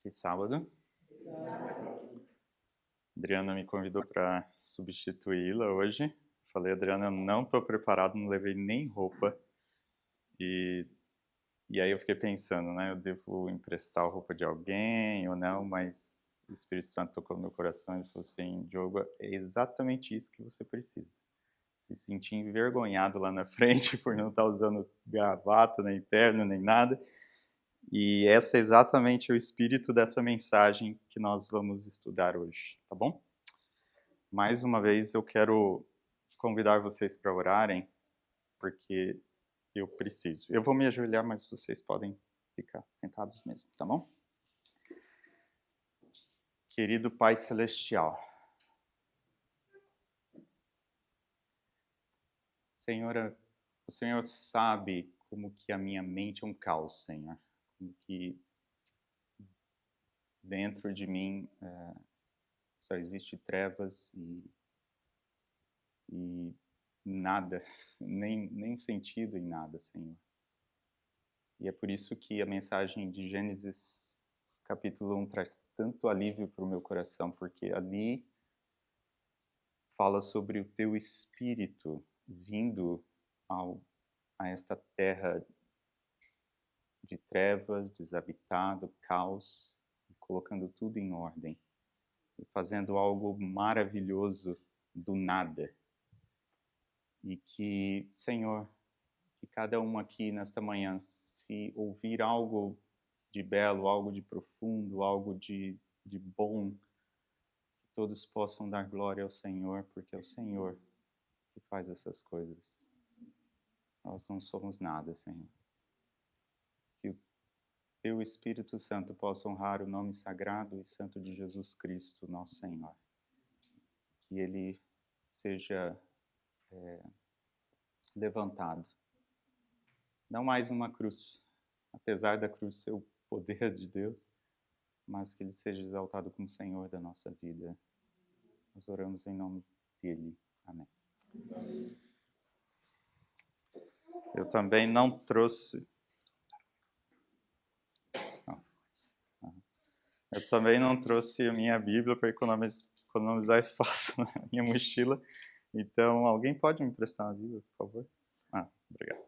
De sábado. Adriana me convidou para substituí-la hoje. Falei, Adriana, eu não estou preparado, não levei nem roupa. E aí eu fiquei pensando, né? Eu devo emprestar a roupa de alguém ou não, mas o Espírito Santo tocou no meu coração e falou assim, Diogo, é exatamente isso que você precisa. Se sentir envergonhado lá na frente por não estar usando gravata, nem terno, nem nada. E esse é exatamente o espírito dessa mensagem que nós vamos estudar hoje, tá bom? Mais uma vez eu quero convidar vocês para orarem, porque eu preciso. Eu vou me ajoelhar, mas vocês podem ficar sentados mesmo, tá bom? Querido Pai Celestial, Senhor, o Senhor sabe como que a minha mente é um caos, Senhor. Como que dentro de mim só existe trevas e nada, nem sentido em nada, Senhor. E é por isso que a mensagem de Gênesis capítulo 1 traz tanto alívio para o meu coração, porque ali fala sobre o teu Espírito vindo a esta terra de trevas, desabitado, caos, colocando tudo em ordem e fazendo algo maravilhoso do nada. E que, Senhor, que cada um aqui nesta manhã, se ouvir algo de belo, algo de profundo, algo de bom, que todos possam dar glória ao Senhor, porque é o Senhor que faz essas coisas. Nós não somos nada, Senhor. Que o Teu Espírito Santo possa honrar o nome sagrado e santo de Jesus Cristo, nosso Senhor. Que Ele seja levantado. Não mais uma cruz, apesar da cruz ser o poder de Deus, mas que Ele seja exaltado como Senhor da nossa vida. Nós oramos em nome dEle. Amém. Eu também não trouxe... Eu também não trouxe a minha Bíblia para economizar espaço na minha mochila. Então, alguém pode me emprestar uma Bíblia, por favor? Obrigado.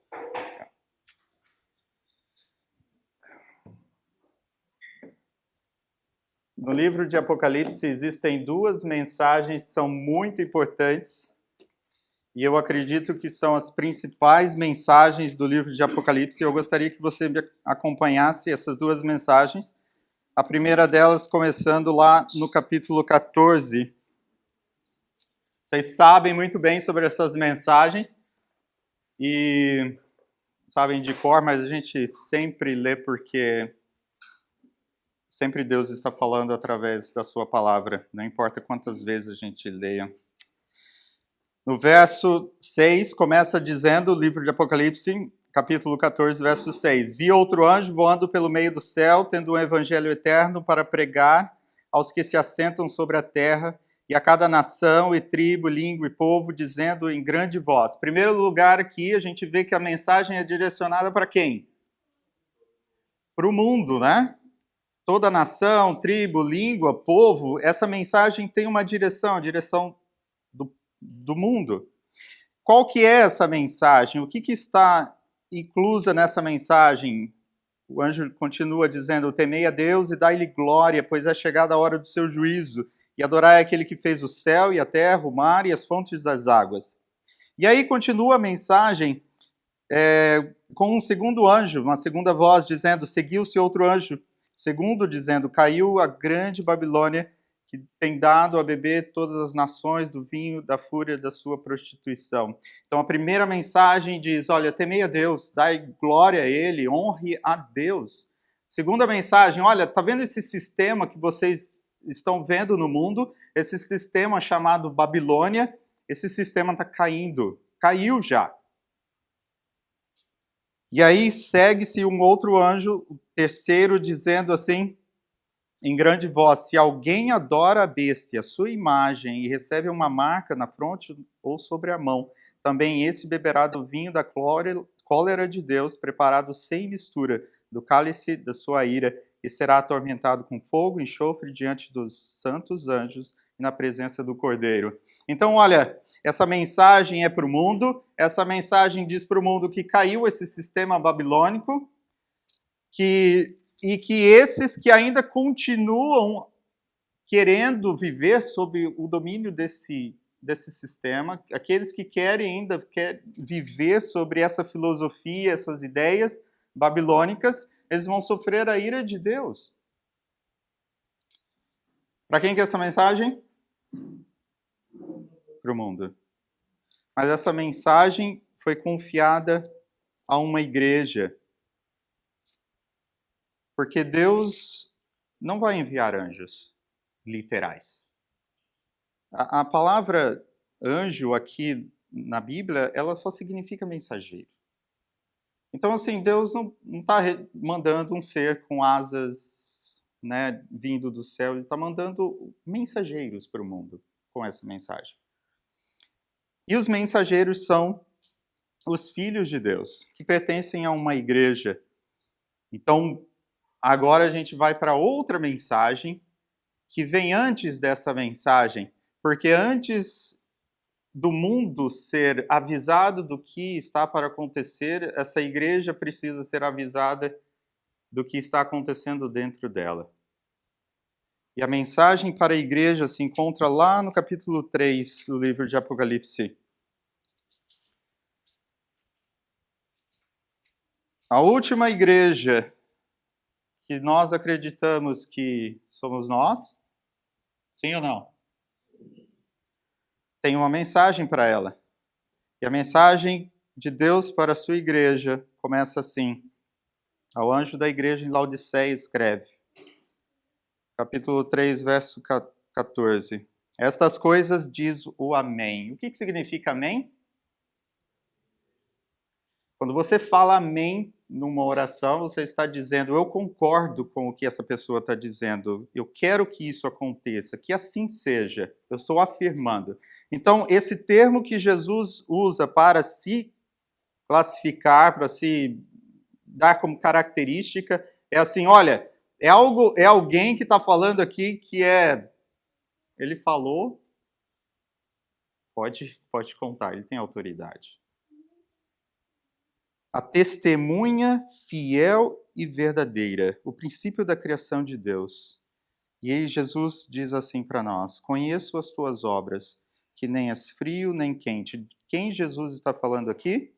No livro de Apocalipse existem duas mensagens que são muito importantes e eu acredito que são as principais mensagens do livro de Apocalipse e eu gostaria que você me acompanhasse essas duas mensagens. A primeira delas começando lá no capítulo 14. Vocês sabem muito bem sobre essas mensagens e sabem de cor, mas a gente sempre lê porque sempre Deus está falando através da sua palavra, não importa quantas vezes a gente leia. No verso 6, começa dizendo, o livro de Apocalipse, capítulo 14, verso 6. Vi outro anjo voando pelo meio do céu, tendo um evangelho eterno para pregar aos que se assentam sobre a terra, e a cada nação, e tribo, língua e povo, dizendo em grande voz. Primeiro lugar aqui, a gente vê que a mensagem é direcionada para quem? Para o mundo, né? Toda nação, tribo, língua, povo, essa mensagem tem uma direção, a direção do mundo. Qual que é essa mensagem? O que está inclusa nessa mensagem? O anjo continua dizendo, temei a Deus e dai-lhe glória, pois é chegada a hora do seu juízo, e adorai aquele que fez o céu e a terra, o mar e as fontes das águas. E aí continua a mensagem com um segundo anjo, uma segunda voz dizendo, seguiu-se outro anjo, segundo dizendo, caiu a grande Babilônia, que tem dado a beber todas as nações do vinho da fúria da sua prostituição. Então a primeira mensagem diz, olha, temei a Deus, dai glória a Ele, honre a Deus. Segunda mensagem, olha, tá vendo esse sistema que vocês estão vendo no mundo? Esse sistema chamado Babilônia, esse sistema está caindo, caiu já. E aí segue-se um outro anjo, o terceiro, dizendo assim, em grande voz, se alguém adora a besta, a sua imagem, e recebe uma marca na fronte ou sobre a mão, também esse beberá do vinho da cólera de Deus, preparado sem mistura, do cálice da sua ira, e será atormentado com fogo e enxofre diante dos santos anjos e na presença do Cordeiro. Então, olha, essa mensagem é para o mundo, essa mensagem diz para o mundo que caiu esse sistema babilônico, e que esses que ainda continuam querendo viver sob o domínio desse sistema, aqueles que querem ainda viver sobre essa filosofia, essas ideias babilônicas, eles vão sofrer a ira de Deus. Para quem que é essa mensagem? Para o mundo. Mas essa mensagem foi confiada a uma igreja. Porque Deus não vai enviar anjos literais. A palavra anjo aqui na Bíblia, ela só significa mensageiro. Então, assim, Deus não está mandando um ser com asas, né, vindo do céu, ele está mandando mensageiros para o mundo com essa mensagem. E os mensageiros são os filhos de Deus, que pertencem a uma igreja. Então, agora a gente vai para outra mensagem que vem antes dessa mensagem, porque antes do mundo ser avisado do que está para acontecer, essa igreja precisa ser avisada do que está acontecendo dentro dela. E a mensagem para a igreja se encontra lá no capítulo 3 do livro de Apocalipse. A última igreja que nós acreditamos que somos nós, sim ou não? Tem uma mensagem para ela. E a mensagem de Deus para a sua igreja começa assim. Ao anjo da igreja em Laodiceia escreve, capítulo 3, verso 14. Estas coisas diz o Amém. O que significa Amém? Quando você fala Amém numa oração, você está dizendo, eu concordo com o que essa pessoa está dizendo, eu quero que isso aconteça, que assim seja, eu estou afirmando. Então, esse termo que Jesus usa para se classificar, para se dar como característica, é assim, olha, é alguém que está falando aqui que ele falou, pode contar, ele tem autoridade. A testemunha fiel e verdadeira, o princípio da criação de Deus. E aí Jesus diz assim para nós, conheço as tuas obras, que nem és frio nem quente. Quem Jesus está falando aqui?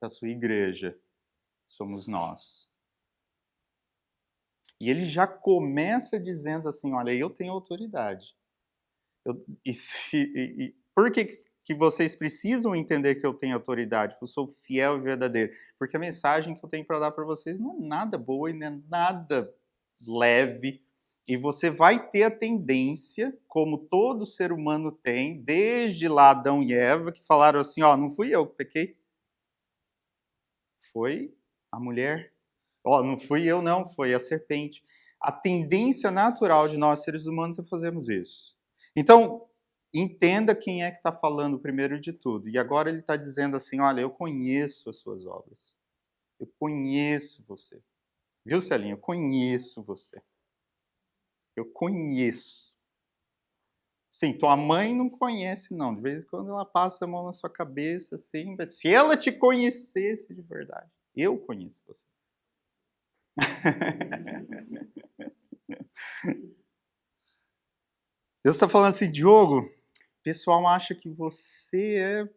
Da sua igreja. Somos nós. E ele já começa dizendo assim, olha, eu tenho autoridade. Por que vocês precisam entender que eu tenho autoridade, que eu sou fiel e verdadeiro? Porque a mensagem que eu tenho para dar para vocês não é nada boa e não é nada leve. E você vai ter a tendência, como todo ser humano tem, desde lá Adão e Eva, que falaram assim, ó, não fui eu que pequei. Foi a mulher. Ó, não fui eu não, foi a serpente. A tendência natural de nós, seres humanos, é fazermos isso. Então, entenda quem é que está falando primeiro de tudo. E agora ele está dizendo assim, olha, eu conheço as suas obras. Eu conheço você. Viu, Celinha? Eu conheço você. Eu conheço. Sim, tua mãe não conhece, não. De vez em quando ela passa a mão na sua cabeça, assim. Se ela te conhecesse de verdade, eu conheço você. Deus está falando assim, Diogo, o pessoal acha que você é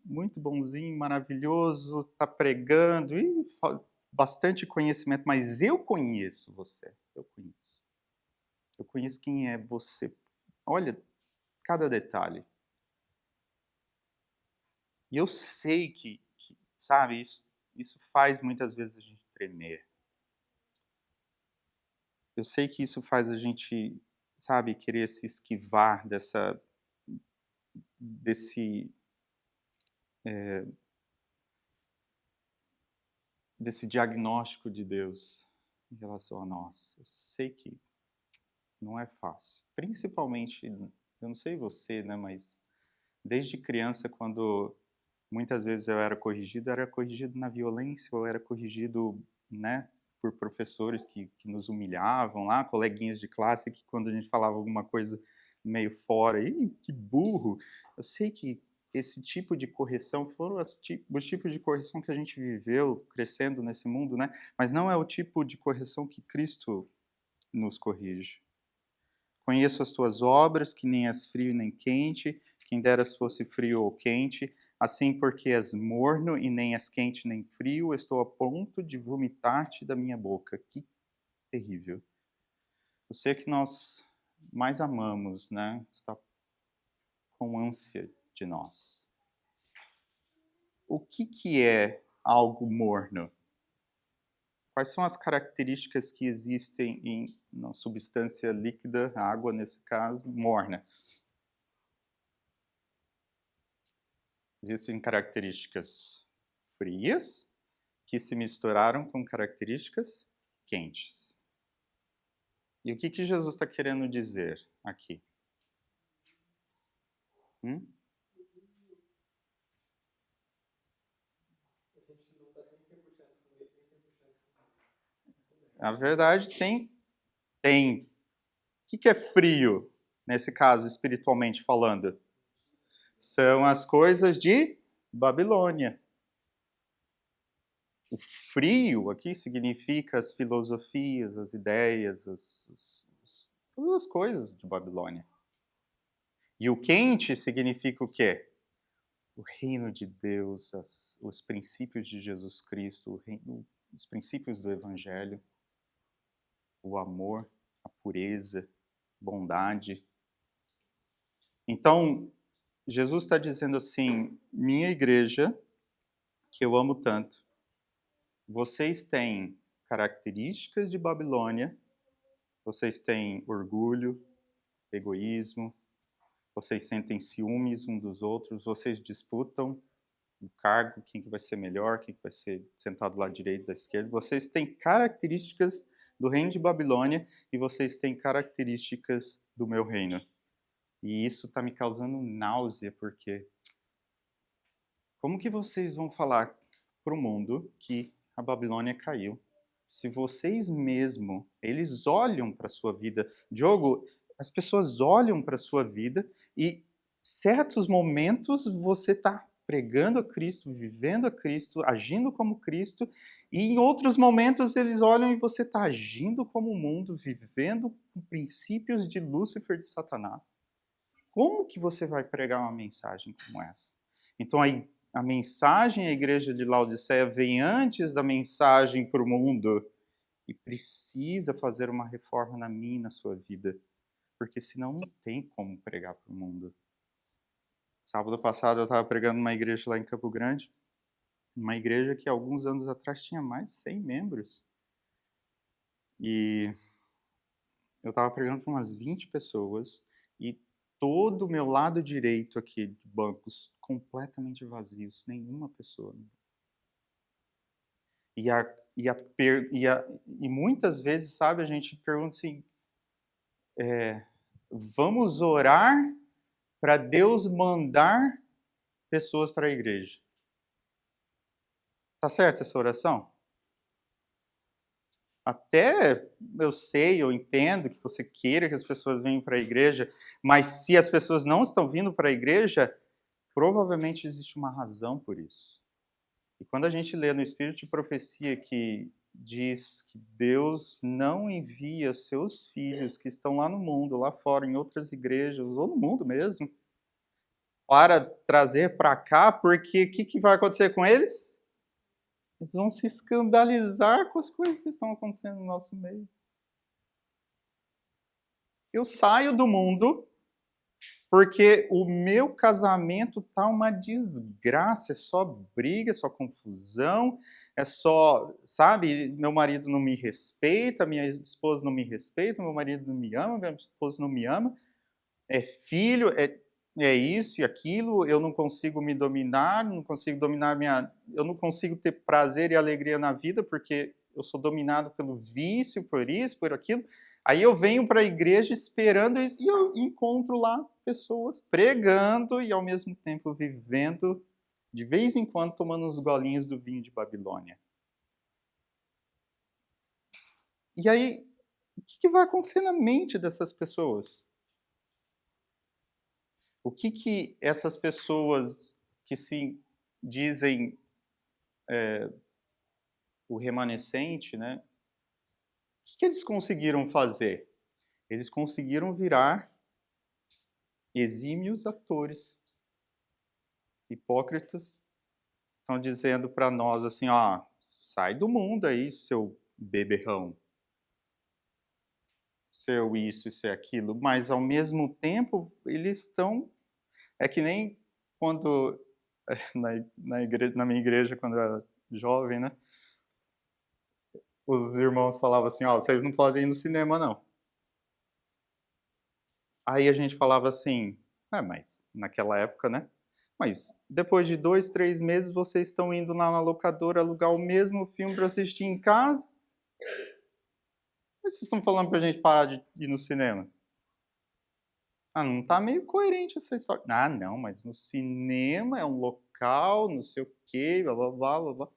muito bonzinho, maravilhoso, está pregando, bastante conhecimento, mas eu conheço você, eu conheço. Eu conheço quem é você. Olha, cada detalhe. E eu sei que sabe, isso faz muitas vezes a gente tremer. Eu sei que isso faz a gente, sabe, querer se esquivar desse diagnóstico de Deus em relação a nós. Eu sei que não é fácil. Principalmente, eu não sei você, né, mas desde criança, quando muitas vezes eu era corrigido na violência, ou era corrigido, né, por professores que nos humilhavam lá, coleguinhas de classe que quando a gente falava alguma coisa meio fora, ih, que burro. Eu sei que esse tipo de correção foram os tipos de correção que a gente viveu crescendo nesse mundo, né? Mas não é o tipo de correção que Cristo nos corrige. Conheço as tuas obras, que nem és frio nem quente, quem deras fosse frio ou quente, assim porque és morno e nem és quente nem frio, estou a ponto de vomitar-te da minha boca. Que terrível. Você que nós mais amamos, né? Está com ânsia de nós. O que é algo morno? Quais são as características que existem em uma substância líquida, água nesse caso, morna? Existem características frias que se misturaram com características quentes. E o que Jesus está querendo dizer aqui? Na verdade, tem. O que é frio, nesse caso, espiritualmente falando? São as coisas de Babilônia. O frio aqui significa as filosofias, as ideias, todas as coisas de Babilônia. E o quente significa o quê? O reino de Deus, os princípios de Jesus Cristo, os princípios do Evangelho, o amor, a pureza, bondade. Então, Jesus está dizendo assim, minha igreja, que eu amo tanto, vocês têm características de Babilônia, vocês têm orgulho, egoísmo, vocês sentem ciúmes uns dos outros, vocês disputam o cargo, quem que vai ser melhor, quem que vai ser sentado do lado direito, da esquerda. Vocês têm características do reino de Babilônia e vocês têm características do meu reino. E isso está me causando náusea, porque como que vocês vão falar para o mundo que a Babilônia caiu? Se vocês mesmo, eles olham para a sua vida. Diogo, as pessoas olham para a sua vida e certos momentos você está pregando a Cristo, vivendo a Cristo, agindo como Cristo, e em outros momentos eles olham e você está agindo como o mundo, vivendo com princípios de Lúcifer, de Satanás. Como que você vai pregar uma mensagem como essa? Então, a mensagem à igreja de Laodiceia vem antes da mensagem para o mundo e precisa fazer uma reforma na minha e na sua vida, porque senão não tem como pregar para o mundo. Sábado passado eu estava pregando numa igreja lá em Campo Grande, uma igreja que alguns anos atrás tinha mais de 100 membros. E eu estava pregando para umas 20 pessoas e todo o meu lado direito aqui de bancos completamente vazios, nenhuma pessoa. E muitas vezes, sabe, a gente pergunta assim, vamos orar para Deus mandar pessoas para a igreja. Tá certo essa oração? Até eu sei, eu entendo que você queira que as pessoas venham para a igreja, mas se as pessoas não estão vindo para a igreja, provavelmente existe uma razão por isso. E quando a gente lê no Espírito de Profecia que diz que Deus não envia seus filhos que estão lá no mundo, lá fora, em outras igrejas, ou no mundo mesmo, para trazer para cá, porque o que vai acontecer com eles? Eles vão se escandalizar com as coisas que estão acontecendo no nosso meio. Eu saio do mundo porque o meu casamento tá uma desgraça, é só briga, é só confusão, é só, sabe, meu marido não me respeita, minha esposa não me respeita, meu marido não me ama, minha esposa não me ama, é filho, é isso e aquilo, eu não consigo me dominar, eu não consigo ter prazer e alegria na vida porque eu sou dominado pelo vício, por isso, por aquilo. Aí eu venho para a igreja esperando isso e eu encontro lá pessoas pregando e ao mesmo tempo vivendo, de vez em quando tomando uns golinhos do vinho de Babilônia. E aí, o que vai acontecer na mente dessas pessoas? O que essas pessoas que se dizem o remanescente, né? O que eles conseguiram fazer? Eles conseguiram virar exímios atores. Hipócritas estão dizendo para nós assim, ó, sai do mundo aí, seu beberrão. Seu isso, isso e aquilo. Mas, ao mesmo tempo, eles estão... É que nem quando, na minha igreja, quando eu era jovem, né? Os irmãos falavam assim, ó, vocês não podem ir no cinema, não. Aí a gente falava assim, mas naquela época, né? Mas depois de 2, 3 meses, vocês estão indo lá na locadora alugar o mesmo filme para assistir em casa? Mas vocês estão falando pra gente parar de ir no cinema? Ah, não tá meio coerente essa história. Ah, não, mas no cinema é um local, não sei o quê, blá, blá, blá, blá, blá.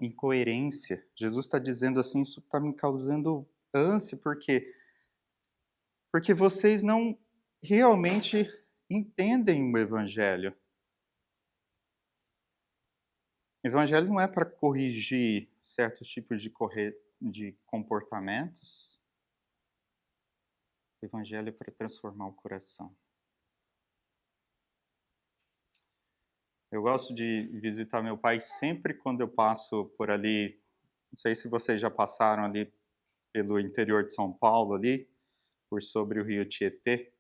Incoerência. Jesus está dizendo assim, isso está me causando ânsia, por quê? Porque vocês não realmente entendem o Evangelho. O Evangelho não é para corrigir certos tipos de comportamentos. O Evangelho é para transformar o coração. Eu gosto de visitar meu pai sempre quando eu passo por ali. Não sei se vocês já passaram ali pelo interior de São Paulo, ali, por sobre o rio Tietê.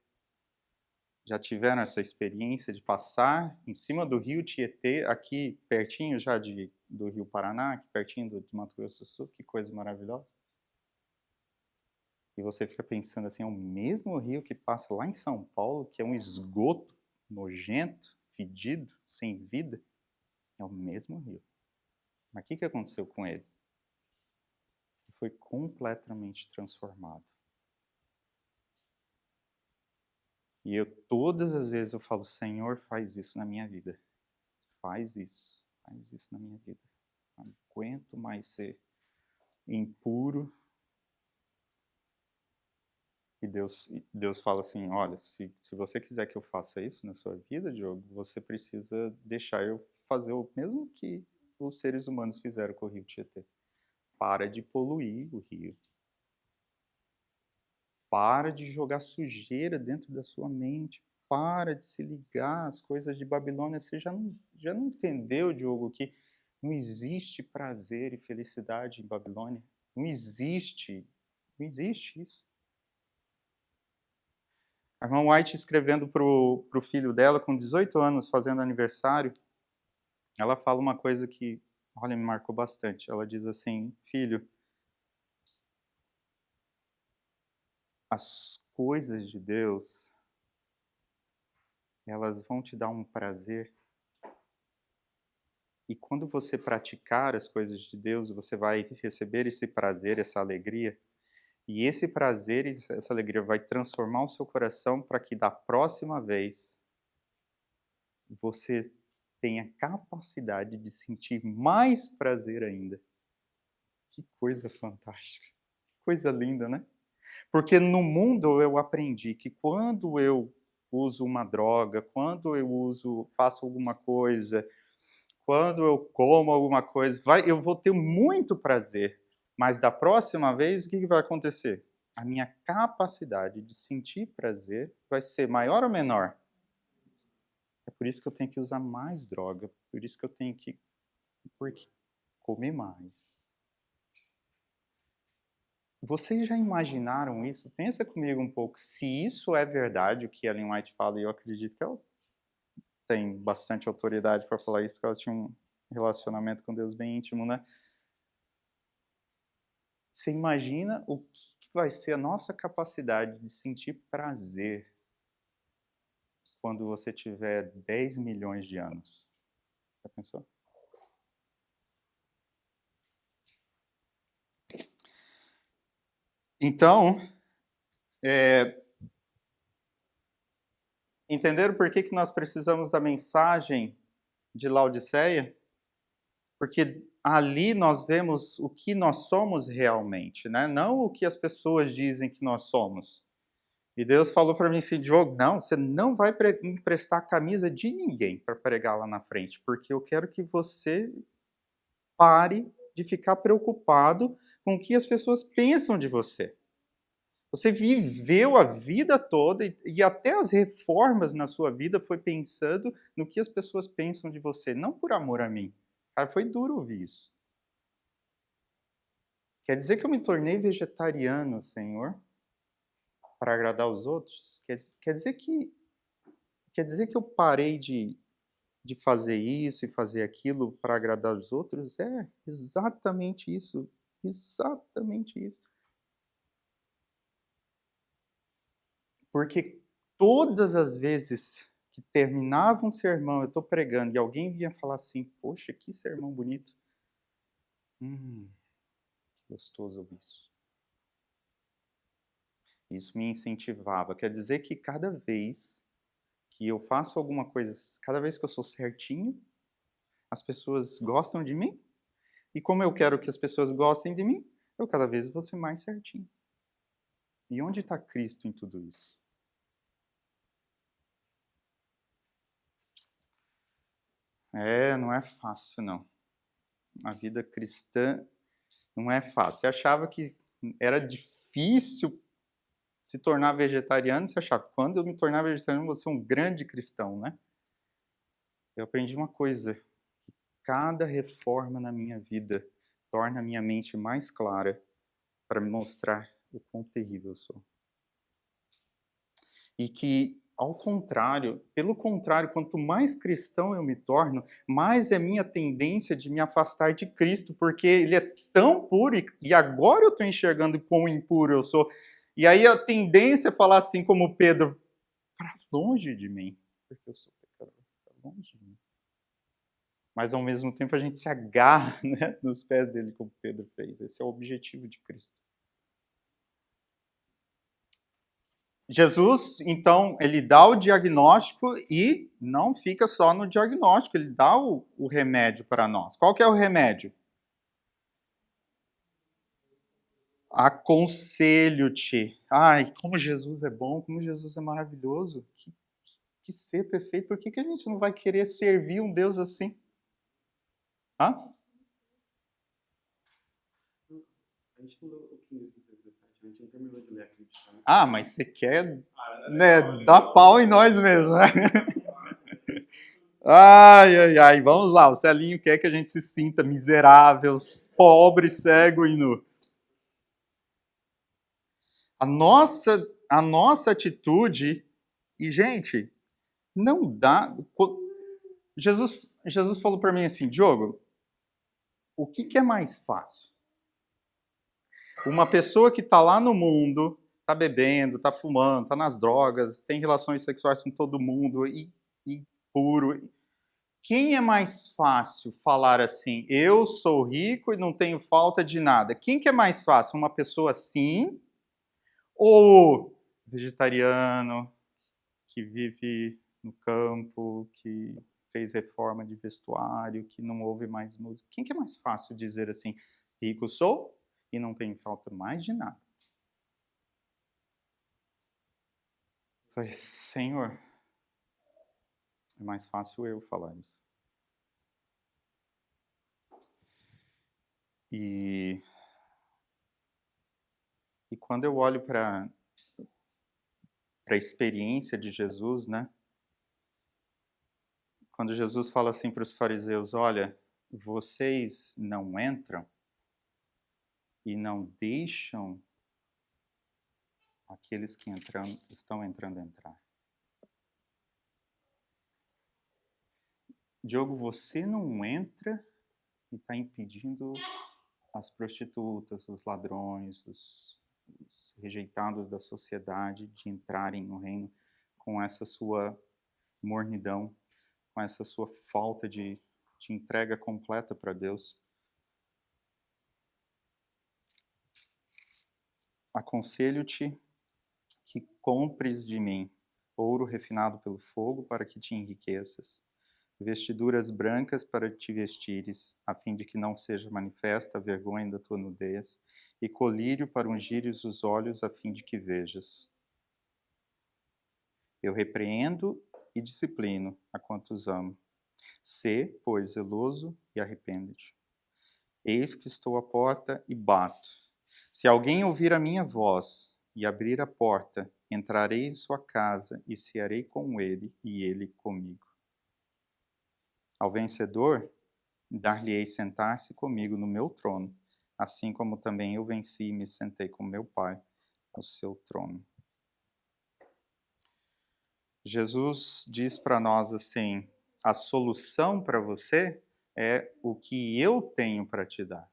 Já tiveram essa experiência de passar em cima do rio Tietê, aqui pertinho já do rio Paraná, aqui pertinho de Mato Grosso do Sul? Que coisa maravilhosa. E você fica pensando assim, é o mesmo rio que passa lá em São Paulo, que é um esgoto nojento, fedido, sem vida? É o mesmo rio. Mas o que aconteceu com ele? Ele foi completamente transformado. E todas as vezes eu falo, Senhor, faz isso na minha vida. Faz isso na minha vida. Não aguento mais ser impuro. E Deus fala assim, olha, se você quiser que eu faça isso na sua vida, Diogo, você precisa deixar eu fazer o mesmo que os seres humanos fizeram com o rio Tietê. Para de poluir o rio. Para de jogar sujeira dentro da sua mente. Para de se ligar às coisas de Babilônia. Você já não entendeu, Diogo, que não existe prazer e felicidade em Babilônia? Não existe isso. A irmã White, escrevendo para o filho dela, com 18 anos, fazendo aniversário, ela fala uma coisa que, olha, me marcou bastante. Ela diz assim, filho, as coisas de Deus, elas vão te dar um prazer. E quando você praticar as coisas de Deus, você vai receber esse prazer, essa alegria. E esse prazer e essa alegria vai transformar o seu coração para que da próxima vez você tenha capacidade de sentir mais prazer ainda. Que coisa fantástica. Coisa linda, né? Porque no mundo eu aprendi que quando eu uso uma droga, quando eu faço alguma coisa, quando eu como alguma coisa, eu vou ter muito prazer. Mas da próxima vez, o que vai acontecer? A minha capacidade de sentir prazer vai ser maior ou menor? É por isso que eu tenho que usar mais droga, por isso que eu tenho que comer mais. Vocês já imaginaram isso? Pensa comigo um pouco. Se isso é verdade, o que Ellen White fala, e eu acredito que ela tem bastante autoridade para falar isso, porque ela tinha um relacionamento com Deus bem íntimo, né? Você imagina o que vai ser a nossa capacidade de sentir prazer quando você tiver 10 milhões de anos? Já pensou? Então, entenderam por que nós precisamos da mensagem de Laodiceia? Porque ali nós vemos o que nós somos realmente, né? Não o que as pessoas dizem que nós somos. E Deus falou para mim assim, Diogo, não, você não vai emprestar a camisa de ninguém para pregar lá na frente, porque eu quero que você pare de ficar preocupado com o que as pessoas pensam de você. Você viveu a vida toda e até as reformas na sua vida foi pensando no que as pessoas pensam de você, não por amor a mim. Cara, foi duro ouvir isso. Quer dizer que eu me tornei vegetariano, Senhor, para agradar os outros? Quer dizer que eu parei de fazer isso e fazer aquilo para agradar os outros? É exatamente isso. Exatamente isso. Porque todas as vezes que terminava um sermão, eu estou pregando, e alguém vinha falar assim, poxa, que sermão bonito. Que gostoso ouvir isso. Isso me incentivava. Quer dizer que cada vez que eu faço alguma coisa, cada vez que eu sou certinho, as pessoas gostam de mim. E como eu quero que as pessoas gostem de mim, eu cada vez vou ser mais certinho. E onde está Cristo em tudo isso? Não é fácil, não. A vida cristã não é fácil. Você achava que era difícil se tornar vegetariano, você achava, quando eu me tornar vegetariano, eu vou ser um grande cristão, né? Eu aprendi uma coisa, que cada reforma na minha vida torna a minha mente mais clara para me mostrar o quão terrível eu sou. E que, ao contrário, pelo contrário, quanto mais cristão eu me torno, mais é minha tendência de me afastar de Cristo, porque ele é tão puro e agora eu estou enxergando quão impuro eu sou. E aí a tendência é falar assim como Pedro, para longe de mim, porque eu sou pecador, para longe de mim. Mas ao mesmo tempo a gente se agarra, né, nos pés dele, como Pedro fez. Esse é o objetivo de Cristo. Jesus, então, ele dá o diagnóstico e não fica só no diagnóstico, ele dá o remédio para nós. Qual que é o remédio? Aconselho-te. Ai, como Jesus é bom, como Jesus é maravilhoso. Que ser perfeito. Por que a gente não vai querer servir um Deus assim? Hã? A gente não leu o 15, 16, 17, a gente não terminou de ler a crítica. Né? Ah, mas você quer, né, dar pau em nós mesmo, né? Ai, ai, ai, vamos lá. O Celinho quer que a gente se sinta miserável, pobre, cego e nu. A nossa atitude, e gente, não dá. Jesus falou para mim assim, Diogo, o que é mais fácil? Uma pessoa que está lá no mundo, está bebendo, está fumando, está nas drogas, tem relações sexuais com todo mundo e puro. Quem é mais fácil falar assim, eu sou rico e não tenho falta de nada? Quem que é mais fácil? Uma pessoa assim ou vegetariano, que vive no campo, que fez reforma de vestuário, que não ouve mais música? Quem que é mais fácil dizer assim, rico sou e não tenho falta mais de nada? Falei, Senhor, é mais fácil eu falar isso. E quando eu olho para a experiência de Jesus, né? Quando Jesus fala assim para os fariseus, olha, vocês não entram e não deixam aqueles que estão entrando entrar. Diogo, você não entra e está impedindo as prostitutas, os ladrões, os rejeitados da sociedade de entrarem no reino com essa sua mornidão, com essa sua falta de entrega completa para Deus. Aconselho-te que compres de mim ouro refinado pelo fogo para que te enriqueças, vestiduras brancas para te vestires, a fim de que não seja manifesta a vergonha da tua nudez, e colírio para ungires os olhos, a fim de que vejas. Eu repreendo e disciplino a quantos amo. Sê, pois, zeloso e arrepende-te. Eis que estou à porta e bato. Se alguém ouvir a minha voz e abrir a porta, entrarei em sua casa e cearei com ele e ele comigo. Ao vencedor, dar-lhe-ei sentar-se comigo no meu trono, assim como também eu venci e me sentei com meu Pai no seu trono. Jesus diz para nós assim: a solução para você é o que eu tenho para te dar.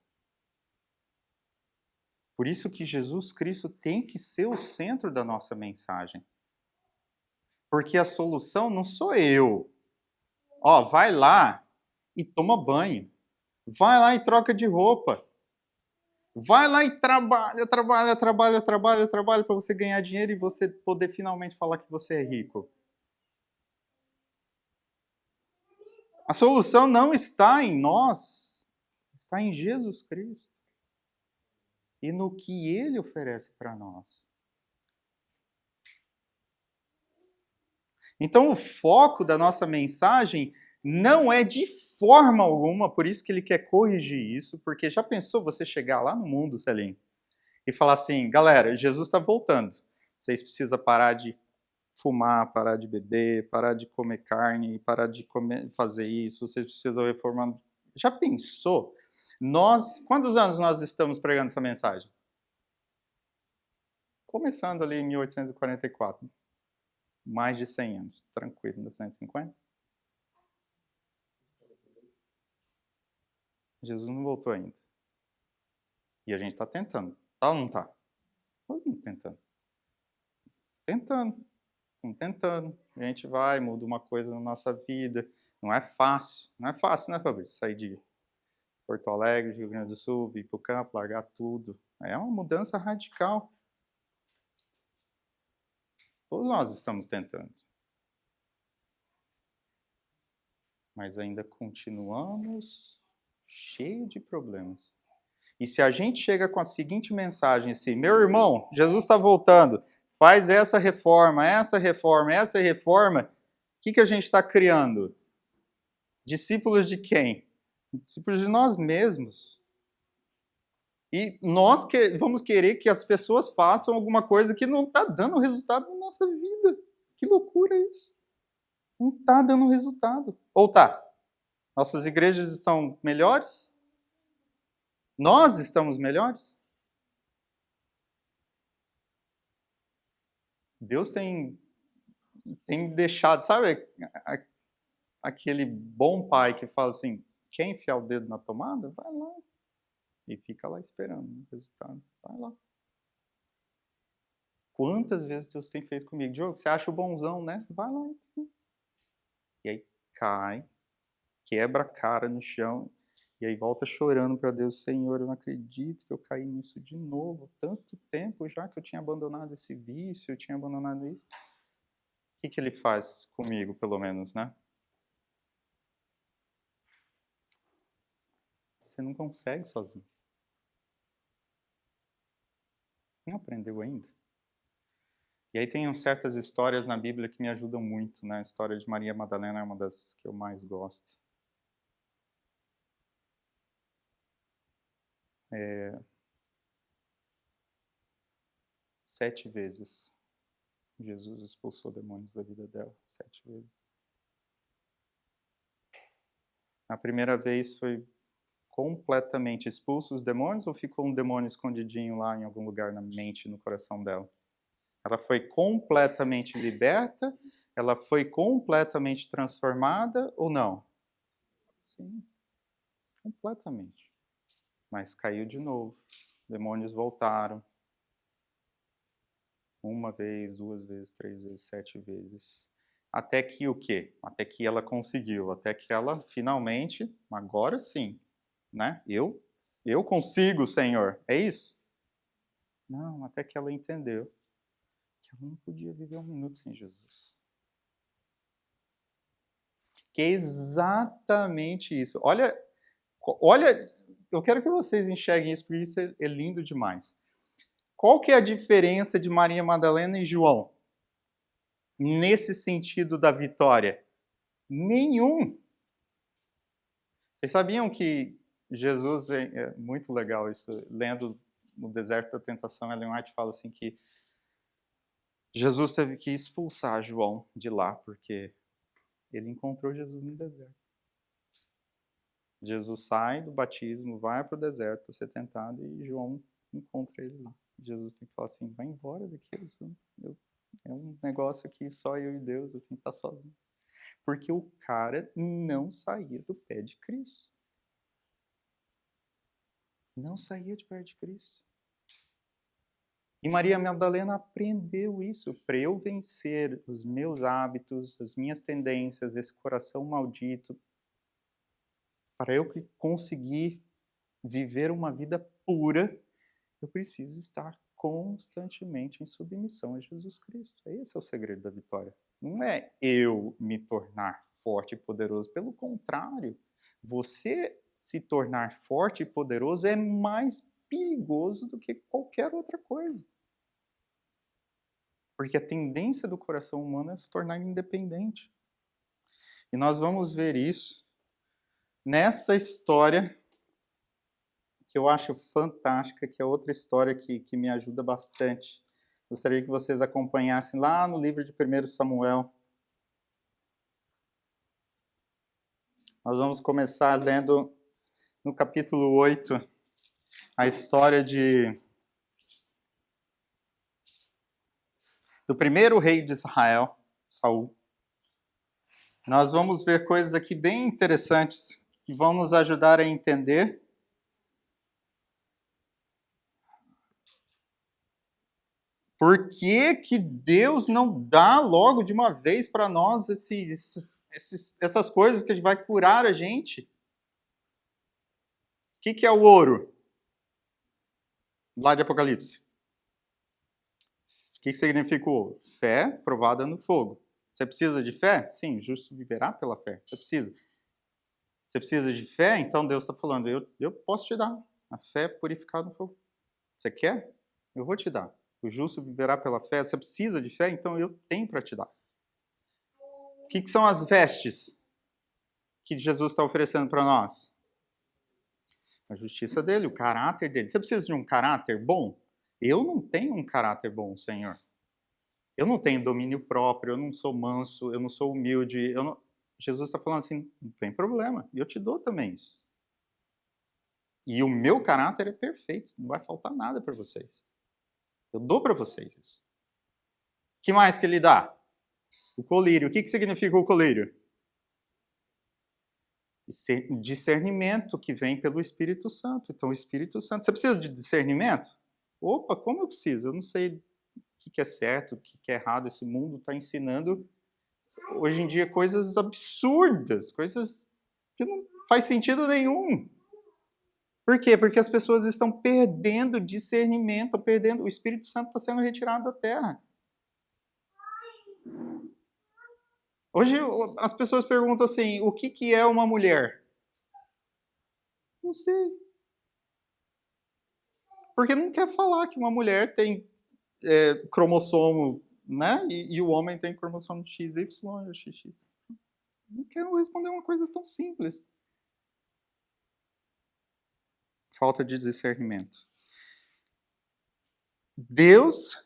Por isso que Jesus Cristo tem que ser o centro da nossa mensagem. Porque a solução não sou eu. Ó, vai lá e toma banho. Vai lá e troca de roupa. Vai lá e trabalha para você ganhar dinheiro e você poder finalmente falar que você é rico. A solução não está em nós, está em Jesus Cristo e no que Ele oferece para nós. Então, o foco da nossa mensagem não é de forma alguma, por isso que Ele quer corrigir isso, porque já pensou você chegar lá no mundo, Celim, e falar assim, galera, Jesus está voltando, vocês precisam parar de fumar, parar de beber, parar de comer carne, parar de fazer isso, vocês precisam reformar. Já pensou? Quantos anos nós estamos pregando essa mensagem? Começando ali em 1844. Mais de 100 anos. Tranquilo, ainda 150? Jesus não voltou ainda. E a gente está tentando. Tá ou não tá? Todo mundo tentando. Tentando. Estamos tentando. A gente vai, muda uma coisa na nossa vida. Não é fácil. Não é fácil, né, Fabrício? Sair de Porto Alegre, Rio Grande do Sul, vir para o campo, largar tudo. É uma mudança radical. Todos nós estamos tentando. Mas ainda continuamos cheios de problemas. E se a gente chega com a seguinte mensagem assim, meu irmão, Jesus está voltando, faz essa reforma, essa reforma, essa reforma, o que a gente está criando? Discípulos de quem? Discípulos de nós mesmos. E nós vamos querer que as pessoas façam alguma coisa que não está dando resultado na nossa vida. Que loucura isso. Não está dando resultado. Ou tá? Nossas igrejas estão melhores? Nós estamos melhores? Deus tem deixado, sabe, aquele bom pai que fala assim, quer enfiar o dedo na tomada? Vai lá. E fica lá esperando o resultado. Vai lá. Quantas vezes Deus tem feito comigo? Diogo, você acha o bonzão, né? Vai lá. E aí cai, quebra a cara no chão, e aí volta chorando para Deus, Senhor, eu não acredito que eu caí nisso de novo. Tanto tempo já que eu tinha abandonado esse vício, eu tinha abandonado isso. O que ele faz comigo, pelo menos, né? Você não consegue sozinho. Não aprendeu ainda? E aí tem certas histórias na Bíblia que me ajudam muito, né? A história de Maria Madalena é uma das que eu mais gosto. 7 vezes Jesus expulsou demônios da vida dela, 7 vezes. A primeira vez foi completamente expulso os demônios ou ficou um demônio escondidinho lá em algum lugar na mente, no coração dela? Ela foi completamente liberta? Ela foi completamente transformada ou não? Sim, completamente. Mas caiu de novo. Demônios voltaram. 1 vez, 2 vezes, 3 vezes, 7 vezes. Até que o quê? Até que ela conseguiu. Até que ela finalmente, agora sim, né? Eu consigo, Senhor. É isso? Não, até que ela entendeu que ela não podia viver um minuto sem Jesus. Que é exatamente isso. Olha, eu quero que vocês enxerguem isso, porque isso é lindo demais. Qual que é a diferença de Maria Madalena e João? Nesse sentido da vitória? Nenhum. Vocês sabiam que Jesus, é muito legal isso, lendo no Deserto da Tentação, Ellen White fala assim que Jesus teve que expulsar João de lá, porque ele encontrou Jesus no deserto. Jesus sai do batismo, vai para o deserto para ser tentado e João encontra ele lá. Jesus tem que falar assim, vai embora daqui, é um negócio que só eu e Deus, eu tenho que estar sozinho. Porque o cara não saía do pé de Cristo. Não saía de perto de Cristo. E Maria Madalena aprendeu isso. Para eu vencer os meus hábitos, as minhas tendências, esse coração maldito, para eu conseguir viver uma vida pura, eu preciso estar constantemente em submissão a Jesus Cristo. Esse é o segredo da vitória. Não é eu me tornar forte e poderoso. Pelo contrário, você se tornar forte e poderoso é mais perigoso do que qualquer outra coisa. Porque a tendência do coração humano é se tornar independente. E nós vamos ver isso nessa história que eu acho fantástica, que é outra história que me ajuda bastante. Gostaria que vocês acompanhassem lá no livro de 1 Samuel. Nós vamos começar lendo no capítulo 8 a história do primeiro rei de Israel, Saul. Nós vamos ver coisas aqui bem interessantes que vão nos ajudar a entender por que que Deus não dá logo de uma vez para nós essas coisas que vai curar a gente. O que é o ouro? Lá de Apocalipse. O que significa o ouro? Fé provada no fogo. Você precisa de fé? Sim, o justo viverá pela fé. Você precisa. Você precisa de fé? Então Deus está falando, eu posso te dar. A fé purificada no fogo. Você quer? Eu vou te dar. O justo viverá pela fé. Você precisa de fé? Então eu tenho para te dar. O que são as vestes que Jesus está oferecendo para nós? A justiça dele, o caráter dele. Você precisa de um caráter bom? Eu não tenho um caráter bom, Senhor. Eu não tenho domínio próprio, eu não sou manso, eu não sou humilde. Jesus está falando assim, não tem problema, eu te dou também isso. E o meu caráter é perfeito, não vai faltar nada para vocês. Eu dou para vocês isso. O que mais que ele dá? O colírio. O que significa o colírio? Discernimento que vem pelo Espírito Santo. Então, o Espírito Santo... Você precisa de discernimento? Opa, como eu preciso? Eu não sei o que é certo, o que é errado. Esse mundo está ensinando, hoje em dia, coisas absurdas, coisas que não faz sentido nenhum. Por quê? Porque as pessoas estão perdendo discernimento, o Espírito Santo está sendo retirado da terra. Hoje as pessoas perguntam assim, o que é uma mulher? Não sei. Porque não quer falar que uma mulher tem cromossomo, né? E o homem tem cromossomo XY ou XX. Não quero responder uma coisa tão simples. Falta de discernimento. Deus,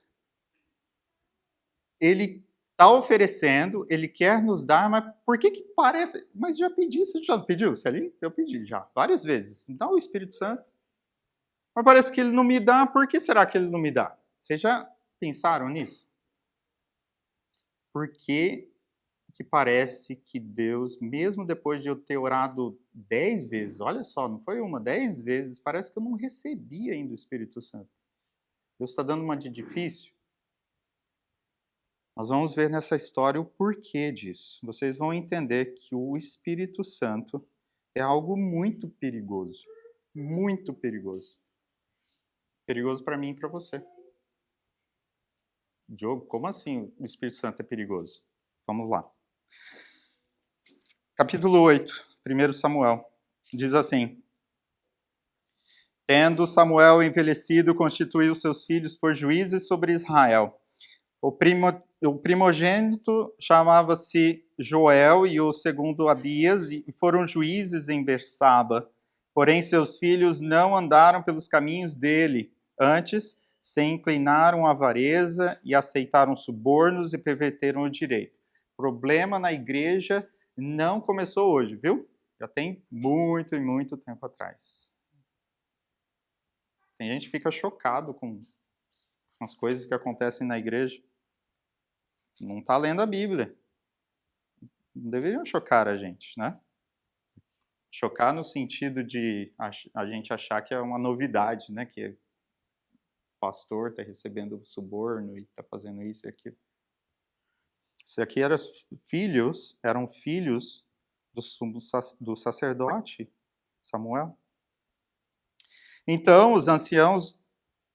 ele está oferecendo, ele quer nos dar, mas por que parece... Mas já pedi, você já pediu, Celine? Eu pedi já, várias vezes. Dá o Espírito Santo. Mas parece que ele não me dá, por que será que ele não me dá? Vocês já pensaram nisso? Por que parece que Deus, mesmo depois de eu ter orado 10 vezes, olha só, não foi uma, 10 vezes, parece que eu não recebi ainda o Espírito Santo. Deus está dando uma de difícil? Nós vamos ver nessa história o porquê disso. Vocês vão entender que o Espírito Santo é algo muito perigoso. Muito perigoso. Perigoso para mim e para você. Diogo, como assim o Espírito Santo é perigoso? Vamos lá. Capítulo 8, 1 Samuel, diz assim: Tendo Samuel envelhecido, constituiu seus filhos por juízes sobre Israel. O primogênito chamava-se Joel e o segundo Abias, e foram juízes em Bersaba. Porém, seus filhos não andaram pelos caminhos dele. Antes, se inclinaram à avareza e aceitaram subornos e perverteram o direito. O problema na igreja não começou hoje, viu? Já tem muito e muito tempo atrás. Tem gente que fica chocado com as coisas que acontecem na igreja. Não está lendo a Bíblia. Não deveriam chocar a gente, né? Chocar no sentido de a gente achar que é uma novidade, né? Que o pastor está recebendo suborno e está fazendo isso e aquilo. Isso aqui eram filhos do sacerdote Samuel. Então, os anciãos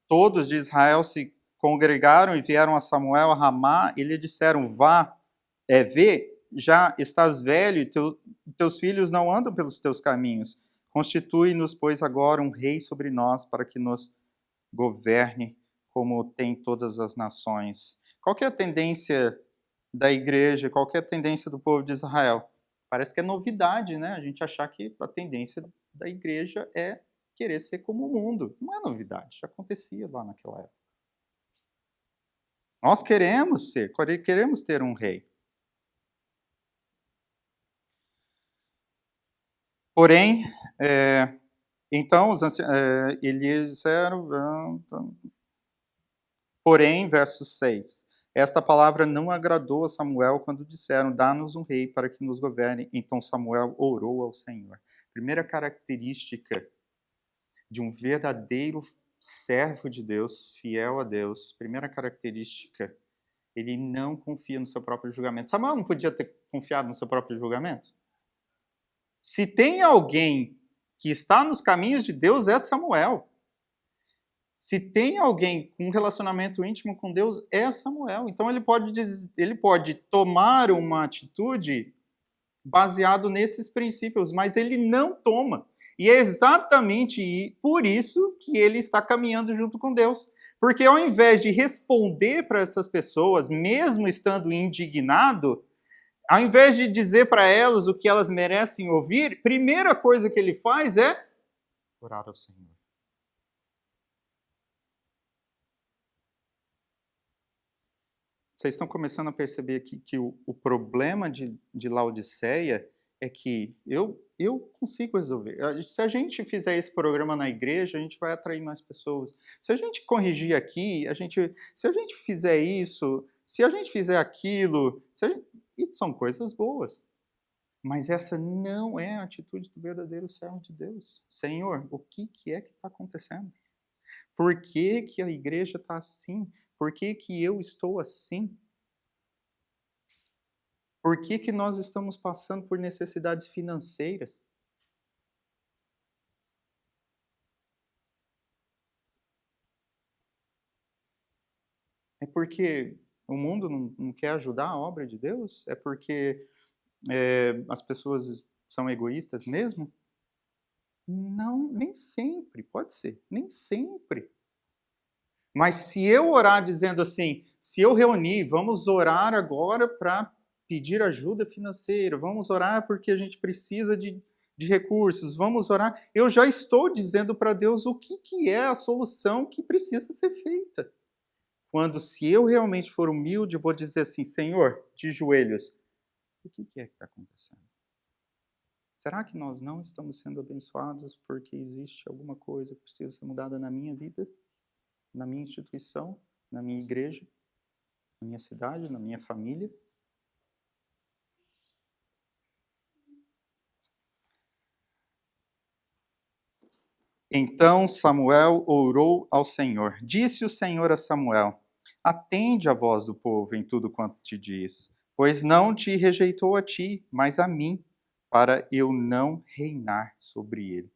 todos de Israel se congregaram e vieram a Samuel a Ramá e lhe disseram: vê, já estás velho e teus filhos não andam pelos teus caminhos. Constitui-nos, pois, agora um rei sobre nós para que nos governe como tem todas as nações. Qual que é a tendência da igreja, qual que é a tendência do povo de Israel? Parece que é novidade, né? A gente achar que a tendência da igreja é querer ser como o mundo. Não é novidade, já acontecia lá naquela época. Nós queremos ter um rei. Porém, então, eles disseram... Porém, verso 6, esta palavra não agradou a Samuel quando disseram: dá-nos um rei para que nos governe. Então Samuel orou ao Senhor. Primeira característica de um verdadeiro servo de Deus, fiel a Deus, primeira característica, ele não confia no seu próprio julgamento. Samuel não podia ter confiado no seu próprio julgamento? Se tem alguém que está nos caminhos de Deus, é Samuel. Se tem alguém com um relacionamento íntimo com Deus, é Samuel. Então ele pode tomar uma atitude baseado nesses princípios, mas ele não toma. E é exatamente por isso que ele está caminhando junto com Deus. Porque ao invés de responder para essas pessoas, mesmo estando indignado, ao invés de dizer para elas o que elas merecem ouvir, primeira coisa que ele faz é orar ao Senhor. Vocês estão começando a perceber aqui que o problema de Laodiceia é que eu consigo resolver. Se a gente fizer esse programa na igreja, a gente vai atrair mais pessoas. Se a gente corrigir aqui, se a gente fizer isso, se a gente fizer aquilo, e são coisas boas. Mas essa não é a atitude do verdadeiro servo de Deus. Senhor, o que é que está acontecendo? Por que a igreja está assim? Por que eu estou assim? Por que nós estamos passando por necessidades financeiras? É porque o mundo não quer ajudar a obra de Deus? É porque as pessoas são egoístas mesmo? Não, nem sempre. Pode ser, nem sempre. Mas se eu orar dizendo assim, se eu reunir, vamos orar agora para pedir ajuda financeira, vamos orar porque a gente precisa de recursos, vamos orar, eu já estou dizendo para Deus o que é a solução que precisa ser feita. Quando, se eu realmente for humilde, vou dizer assim: Senhor, de joelhos, o que é que está acontecendo? Será que nós não estamos sendo abençoados porque existe alguma coisa que precisa ser mudada na minha vida? Na minha instituição, na minha igreja, na minha cidade, na minha família? Então Samuel orou ao Senhor. Disse o Senhor a Samuel: atende a voz do povo em tudo quanto te diz, pois não te rejeitou a ti, mas a mim, para eu não reinar sobre ele.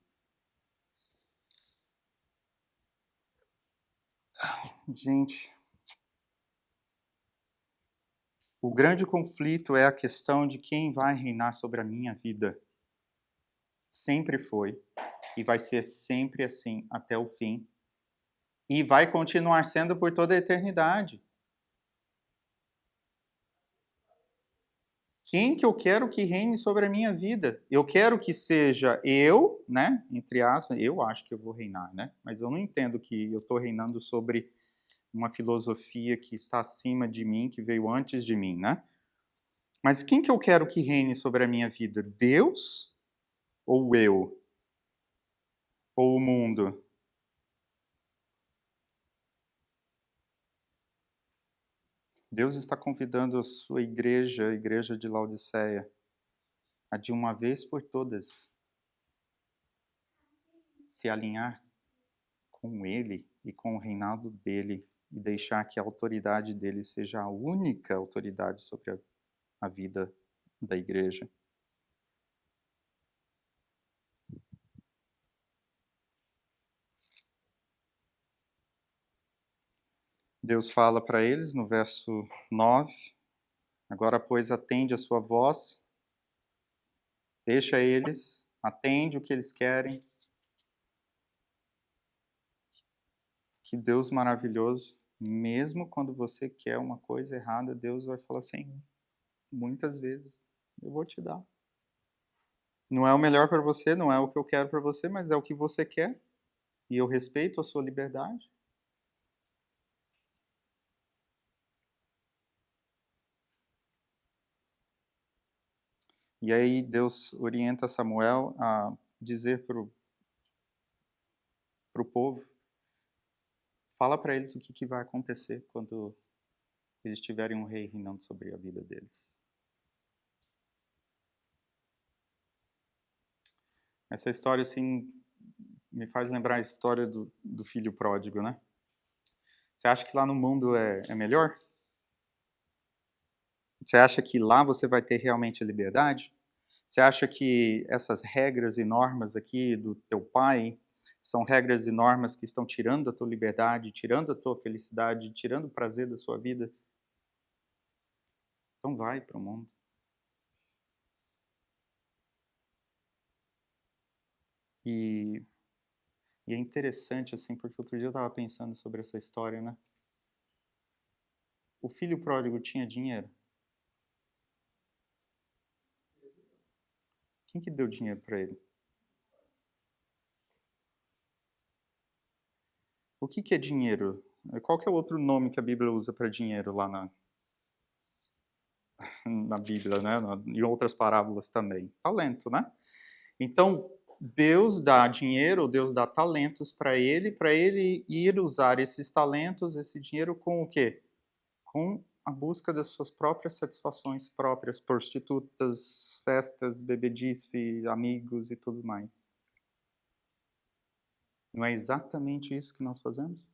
Gente, O grande conflito é a questão de quem vai reinar sobre a minha vida. Sempre foi e vai ser sempre assim até o fim. E vai continuar sendo por toda a eternidade. Quem que eu quero que reine sobre a minha vida? Eu quero que seja eu, né? Entre aspas, eu acho que eu vou reinar, né? Mas eu não entendo que eu estou reinando sobre uma filosofia que está acima de mim, que veio antes de mim, né? Mas quem que eu quero que reine sobre a minha vida? Deus ou eu? Ou o mundo? Deus está convidando a sua igreja, a igreja de Laodiceia, a de uma vez por todas se alinhar com Ele e com o reinado dele e deixar que a autoridade dele seja a única autoridade sobre a vida da igreja. Deus fala para eles no verso 9: agora, pois, atende a sua voz, deixa eles, atende o que eles querem. Que Deus maravilhoso, mesmo quando você quer uma coisa errada, Deus vai falar assim, muitas vezes, eu vou te dar. Não é o melhor para você, não é o que eu quero para você, mas é o que você quer. E eu respeito a sua liberdade. E aí Deus orienta Samuel a dizer para o povo, fala para eles o que vai acontecer quando eles tiverem um rei reinando sobre a vida deles. Essa história, assim, me faz lembrar a história do filho pródigo, né? Você acha que lá no mundo é melhor? Você acha que lá você vai ter realmente a liberdade? Você acha que essas regras e normas aqui do teu pai são regras e normas que estão tirando a tua liberdade, tirando a tua felicidade, tirando o prazer da sua vida? Então vai para o mundo. E, e é interessante, assim, porque outro dia eu estava pensando sobre essa história, né? O filho pródigo tinha dinheiro? Quem que deu dinheiro para ele? O que é dinheiro? Qual que é o outro nome que a Bíblia usa para dinheiro lá na Bíblia, né? Em outras parábolas também? Talento, né? Então, Deus dá dinheiro, Deus dá talentos para ele ir usar esses talentos, esse dinheiro com o quê? Com a busca das suas próprias satisfações próprias, prostitutas, festas, bebedice, amigos e tudo mais. Não é exatamente isso que nós fazemos?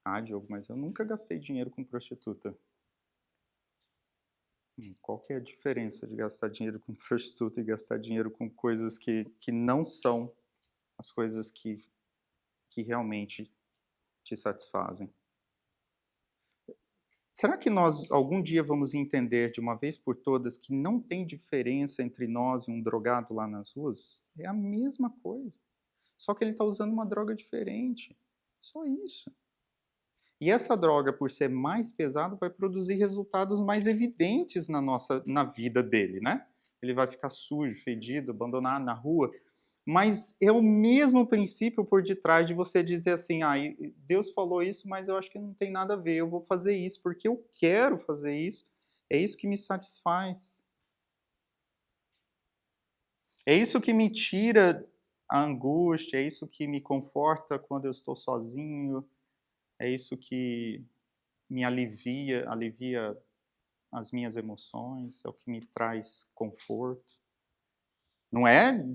Ah, Diogo, mas eu nunca gastei dinheiro com prostituta. Qual que é a diferença de gastar dinheiro com prostituta e gastar dinheiro com coisas que não são as coisas que realmente te satisfazem? Será que nós algum dia vamos entender de uma vez por todas que não tem diferença entre nós e um drogado lá nas ruas? É a mesma coisa. Só que ele está usando uma droga diferente. Só isso. E essa droga, por ser mais pesada, vai produzir resultados mais evidentes na vida dele, né? Ele vai ficar sujo, fedido, abandonado na rua. Mas é o mesmo princípio por detrás de você dizer assim, ah, Deus falou isso, mas eu acho que não tem nada a ver, eu vou fazer isso porque eu quero fazer isso, é isso que me satisfaz. É isso que me tira a angústia, é isso que me conforta quando eu estou sozinho, é isso que me alivia as minhas emoções, é o que me traz conforto. Não é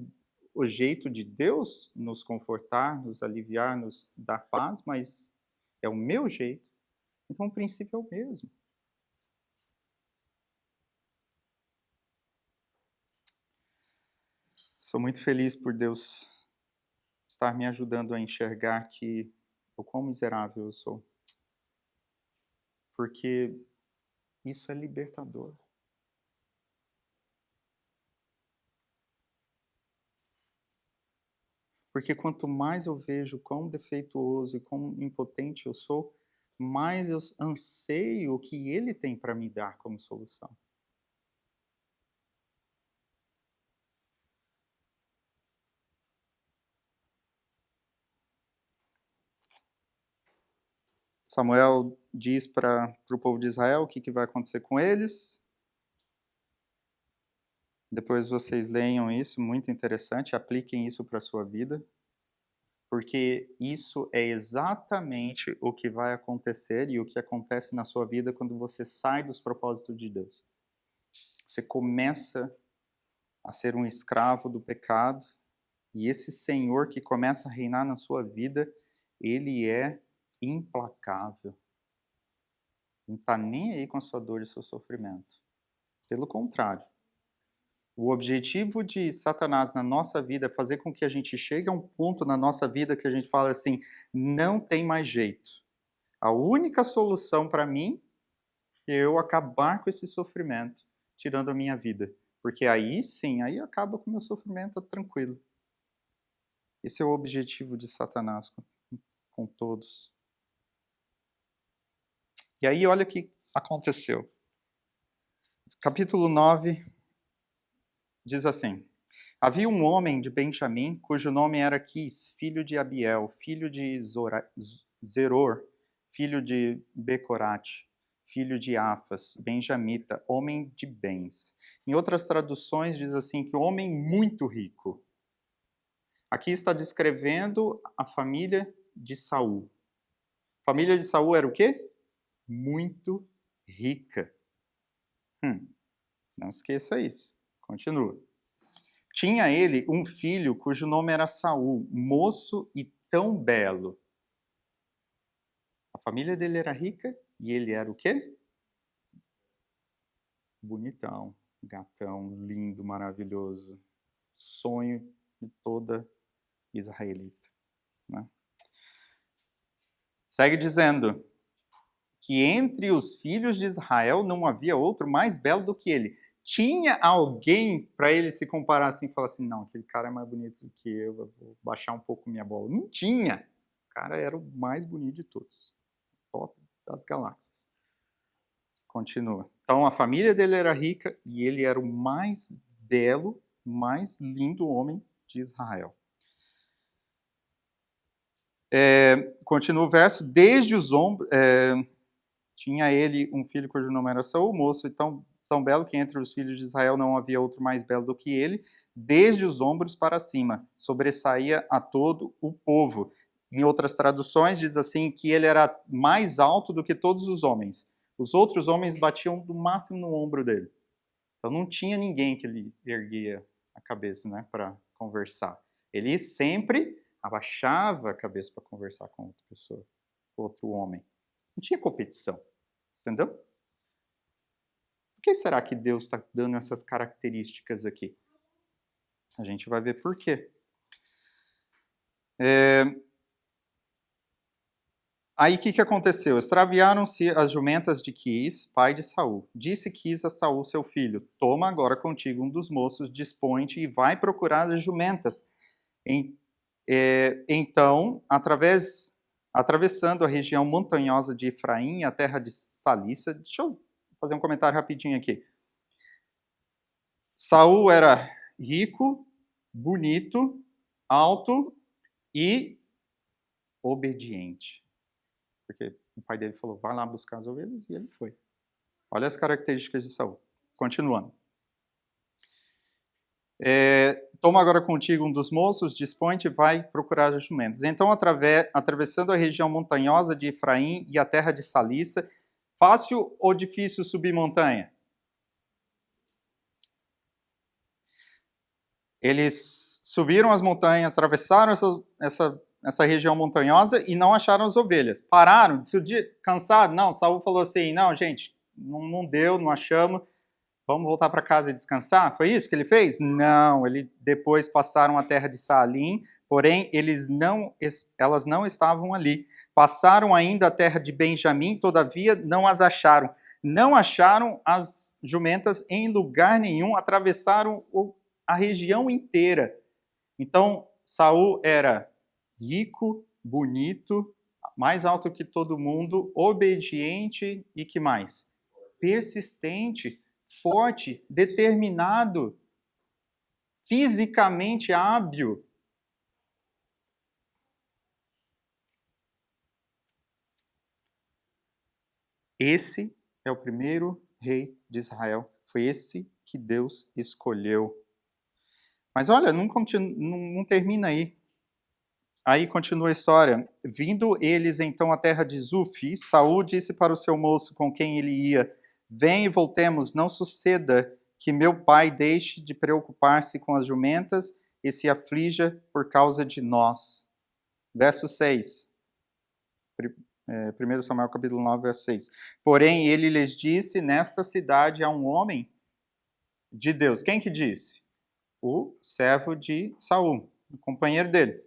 o jeito de Deus nos confortar, nos aliviar, nos dar paz, mas é o meu jeito. Então o princípio é o mesmo. Sou muito feliz por Deus estar me ajudando a enxergar o quão miserável eu sou. Porque Isso é libertador. Porque quanto mais eu vejo quão defeituoso e quão impotente eu sou, mais eu anseio o que Ele tem para me dar como solução. Samuel diz para o povo de Israel o que vai acontecer com eles. Depois vocês leiam isso, muito interessante, apliquem isso para a sua vida, porque isso é exatamente o que vai acontecer e o que acontece na sua vida quando você sai dos propósitos de Deus. Você começa a ser um escravo do pecado, e esse Senhor que começa a reinar na sua vida, ele é implacável. Não está nem aí com a sua dor e seu sofrimento. Pelo contrário. O objetivo de Satanás na nossa vida é fazer com que a gente chegue a um ponto na nossa vida que a gente fala assim, não tem mais jeito. A única solução para mim é eu acabar com esse sofrimento, tirando a minha vida. Porque aí sim, aí acaba com o meu sofrimento tranquilo. Esse é o objetivo de Satanás com todos. E aí olha o que aconteceu. Capítulo 9 diz assim: havia um homem de Benjamim, cujo nome era Quis, filho de Abiel, filho de Zeror, filho de Becorate, filho de Afas, benjamita, homem de bens. Em outras traduções diz assim que homem muito rico. Aqui está descrevendo a família de Saul. A família de Saul era o quê? Muito rica. Não esqueça isso. Continua. Tinha ele um filho cujo nome era Saul, moço e tão belo. A família dele era rica e ele era o quê? Bonitão, gatão, lindo, maravilhoso. Sonho de toda israelita. Né? Segue dizendo que entre os filhos de Israel não havia outro mais belo do que ele. Tinha alguém para ele se comparar assim e falar assim, não, aquele cara é mais bonito do que eu vou baixar um pouco minha bola. Não tinha. O cara era o mais bonito de todos. Top das galáxias. Continua. Então, a família dele era rica e ele era o mais belo, mais lindo homem de Israel. Continua o verso. Desde os ombros... tinha ele um filho cujo nome era Saul, moço e tão belo que entre os filhos de Israel não havia outro mais belo do que ele, desde os ombros para cima, sobressaía a todo o povo. Em outras traduções diz assim que ele era mais alto do que todos os homens. Os outros homens batiam no máximo no ombro dele. Então não tinha ninguém que ele erguia a cabeça, né, para conversar. Ele sempre abaixava a cabeça para conversar com outra pessoa, com outro homem. Não tinha competição, entendeu? Por que será que Deus está dando essas características aqui? A gente vai ver por quê. Aí o que aconteceu? Extraviaram-se as jumentas de Quis, pai de Saul. Disse Quis a Saul, seu filho, toma agora contigo um dos moços, dispõe-te e vai procurar as jumentas. Então, atravessando a região montanhosa de Efraim, a terra de Salissa, deixa eu fazer um comentário rapidinho aqui. Saul era rico, bonito, alto e obediente. Porque o pai dele falou, vai lá buscar as ovelhas, e ele foi. Olha as características de Saul. Continuando. Toma agora contigo um dos moços, dispõe-te e vai procurar as jumentas. Então, atravessando a região montanhosa de Efraim e a terra de Salissa, fácil ou difícil subir montanha? Eles subiram as montanhas, atravessaram essa região montanhosa e não acharam as ovelhas. Pararam, cansado? Não, Saul falou assim, não, gente, não deu, não achamos, vamos voltar para casa e descansar? Foi isso que ele fez? Não, depois passaram a terra de Saalim, porém elas não estavam ali. Passaram ainda a terra de Benjamim, todavia não as acharam. não acharam as jumentas em lugar nenhum, atravessaram a região inteira. Então, Saul era rico, bonito, mais alto que todo mundo, obediente e que mais? Persistente, forte, determinado, fisicamente hábil. Esse é o primeiro rei de Israel. Foi esse que Deus escolheu. Mas olha, não termina aí. Aí continua a história. Vindo eles então à terra de Zuf, Saul disse para o seu moço com quem ele ia: Vem e voltemos, não suceda que meu pai deixe de preocupar-se com as jumentas e se aflija por causa de nós. Verso 6. 1 Samuel capítulo 9, verso 6. Porém, ele lhes disse, nesta cidade há um homem de Deus. Quem que disse? O servo de Saul, o companheiro dele.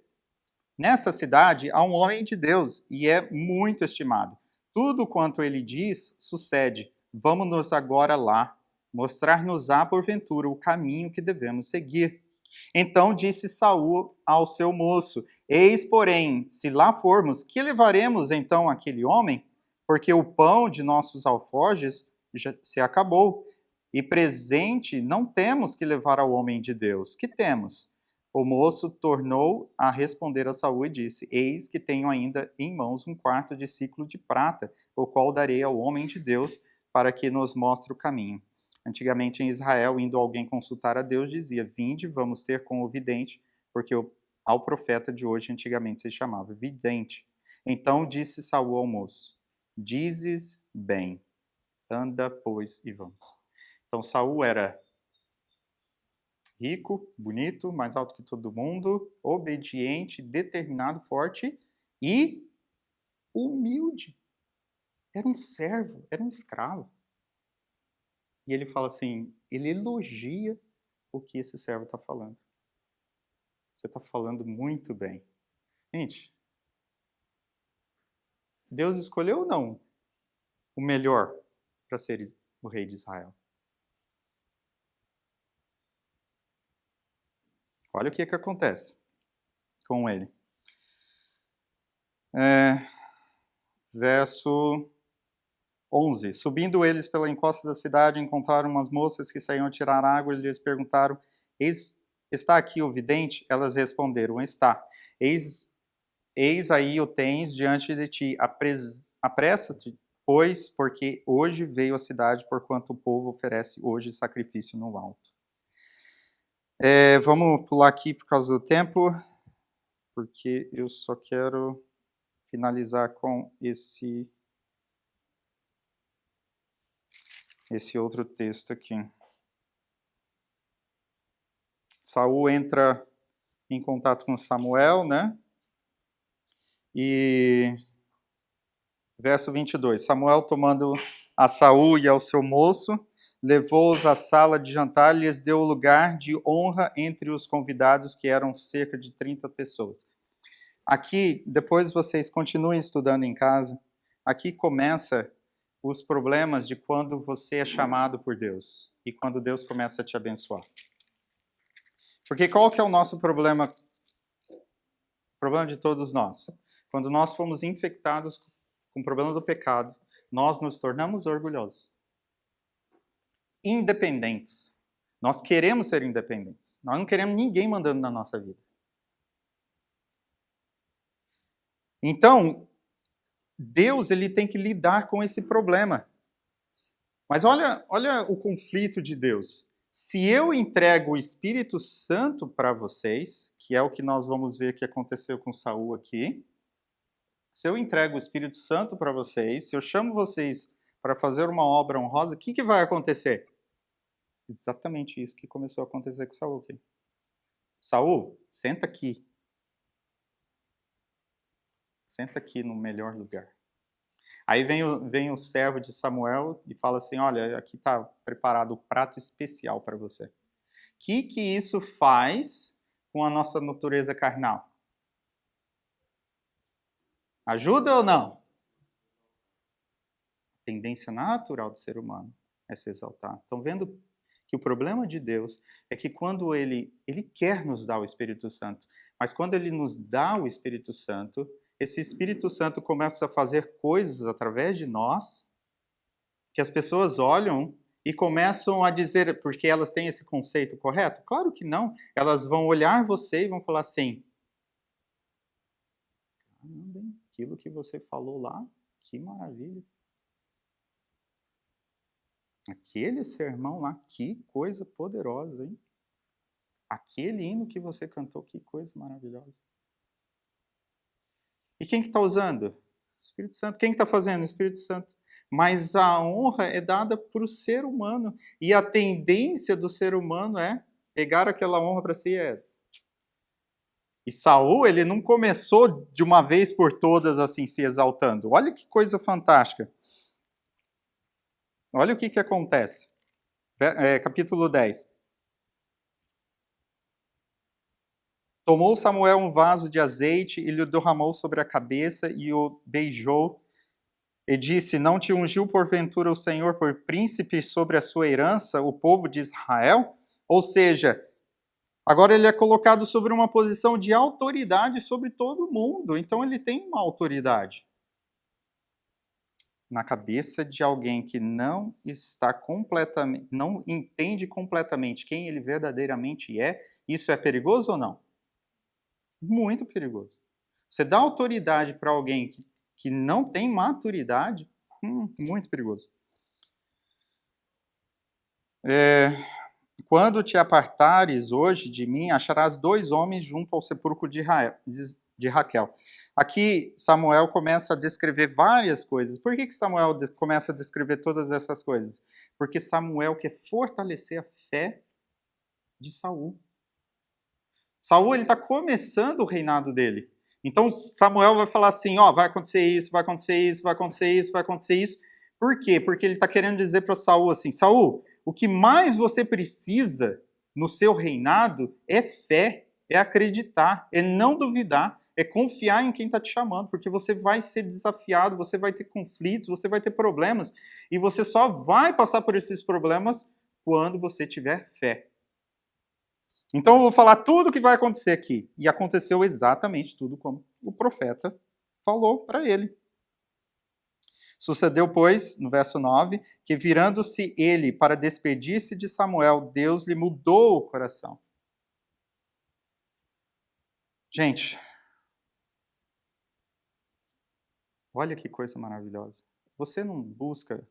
Nessa cidade há um homem de Deus e é muito estimado. Tudo quanto ele diz sucede. Vamos-nos agora lá, mostrar-nos-á porventura o caminho que devemos seguir. Então disse Saul ao seu moço: Eis, porém, se lá formos, que levaremos então aquele homem? Porque o pão de nossos alforjes já se acabou, e presente não temos que levar ao homem de Deus. Que temos? O moço tornou a responder a Saul e disse: Eis que tenho ainda em mãos 1/4 de siclo de prata, o qual darei ao homem de Deus para que nos mostre o caminho. Antigamente em Israel, indo alguém consultar a Deus, dizia: Vinde, vamos ter com o vidente, porque ao profeta de hoje antigamente se chamava vidente. Então disse Saul ao moço: Dizes bem, anda, pois, e vamos. Então Saul era rico, bonito, mais alto que todo mundo, obediente, determinado, forte e humilde. Era um servo, era um escravo. E ele fala assim, ele elogia o que esse servo está falando. Você está falando muito bem. Gente, Deus escolheu ou não o melhor para ser o rei de Israel? Olha o que acontece com ele. Verso 11. Subindo eles pela encosta da cidade, encontraram umas moças que saíam a tirar água e lhes perguntaram: Está aqui o vidente? Elas responderam: Está. Eis aí o tens diante de ti. Apressa-te, pois, porque hoje veio a cidade, porquanto o povo oferece hoje sacrifício no alto. Vamos pular aqui por causa do tempo, porque eu só quero finalizar com esse outro texto aqui. Saul entra em contato com Samuel, né? E verso 22. Samuel, tomando a Saul e ao seu moço, levou-os à sala de jantar e lhes deu lugar de honra entre os convidados, que eram cerca de 30 pessoas. Aqui, depois vocês continuem estudando em casa, aqui começa os problemas de quando você é chamado por Deus e quando Deus começa a te abençoar. Porque qual que é o nosso problema? O problema de todos nós. Quando nós fomos infectados com o problema do pecado, nós nos tornamos orgulhosos. Independentes. Nós queremos ser independentes. Nós não queremos ninguém mandando na nossa vida. Então, Deus ele tem que lidar com esse problema. Mas olha o conflito de Deus. Se eu entrego o Espírito Santo para vocês, que é o que nós vamos ver que aconteceu com Saul aqui, se eu entrego o Espírito Santo para vocês, se eu chamo vocês para fazer uma obra honrosa, o que vai acontecer? Exatamente isso que começou a acontecer com Saul aqui. Saul, senta aqui. Senta aqui no melhor lugar. Aí vem o servo de Samuel e fala assim, olha, aqui está preparado o prato especial para você. O que isso faz com a nossa natureza carnal? Ajuda ou não? tendência natural do ser humano é se exaltar. Estão vendo que o problema de Deus é que quando ele quer nos dar o Espírito Santo, mas quando ele nos dá o Espírito Santo, esse Espírito Santo começa a fazer coisas através de nós que as pessoas olham e começam a dizer, porque elas têm esse conceito correto? Claro que não. Elas vão olhar você e vão falar assim: caramba, hein? Aquilo que você falou lá, que maravilha. Aquele sermão lá, que coisa poderosa, hein? Aquele hino que você cantou, que coisa maravilhosa. E quem que está usando? O Espírito Santo. Quem que está fazendo? O Espírito Santo. Mas a honra é dada para o ser humano. E a tendência do ser humano é pegar aquela honra para si. E Saul, ele não começou de uma vez por todas assim se exaltando. Olha que coisa fantástica. Olha o que acontece. Capítulo 10. Tomou Samuel um vaso de azeite e lhe derramou sobre a cabeça e o beijou. E disse: não te ungiu porventura o Senhor por príncipe sobre a sua herança, o povo de Israel? Ou seja, agora ele é colocado sobre uma posição de autoridade sobre todo mundo. Então ele tem uma autoridade. Na cabeça de alguém que não está completamente, não entende completamente quem ele verdadeiramente é, isso é perigoso ou não? Muito perigoso. Você dá autoridade para alguém que não tem maturidade, muito perigoso. Quando te apartares hoje de mim, acharás 2 homens junto ao sepulcro de Raquel. Aqui Samuel começa a descrever várias coisas. Por que Samuel começa a descrever todas essas coisas? Porque Samuel quer fortalecer a fé de Saul. Saul está começando o reinado dele. Então Samuel vai falar assim, vai acontecer isso, vai acontecer isso, vai acontecer isso, vai acontecer isso. Por quê? Porque ele está querendo dizer para Saul assim, Saul, o que mais você precisa no seu reinado é fé, é acreditar, é não duvidar, é confiar em quem está te chamando, porque você vai ser desafiado, você vai ter conflitos, você vai ter problemas, e você só vai passar por esses problemas quando você tiver fé. Então eu vou falar tudo o que vai acontecer aqui. E aconteceu exatamente tudo como o profeta falou para ele. Sucedeu, pois, no verso 9, que virando-se ele para despedir-se de Samuel, Deus lhe mudou o coração. Gente, olha que coisa maravilhosa. Você não busca,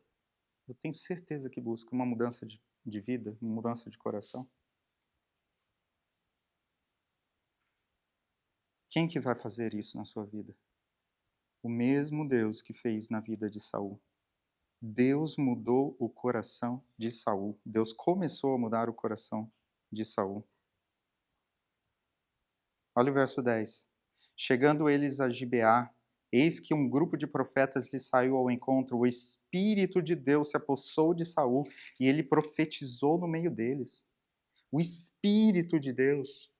eu tenho certeza que busca uma mudança de vida, uma mudança de coração? Quem que vai fazer isso na sua vida? O mesmo Deus que fez na vida de Saul. Deus mudou o coração de Saul. Deus começou a mudar o coração de Saul. Olha o verso 10. Chegando eles a Gibeá, eis que um grupo de profetas lhe saiu ao encontro. O Espírito de Deus se apossou de Saul e ele profetizou no meio deles. O Espírito de Deus.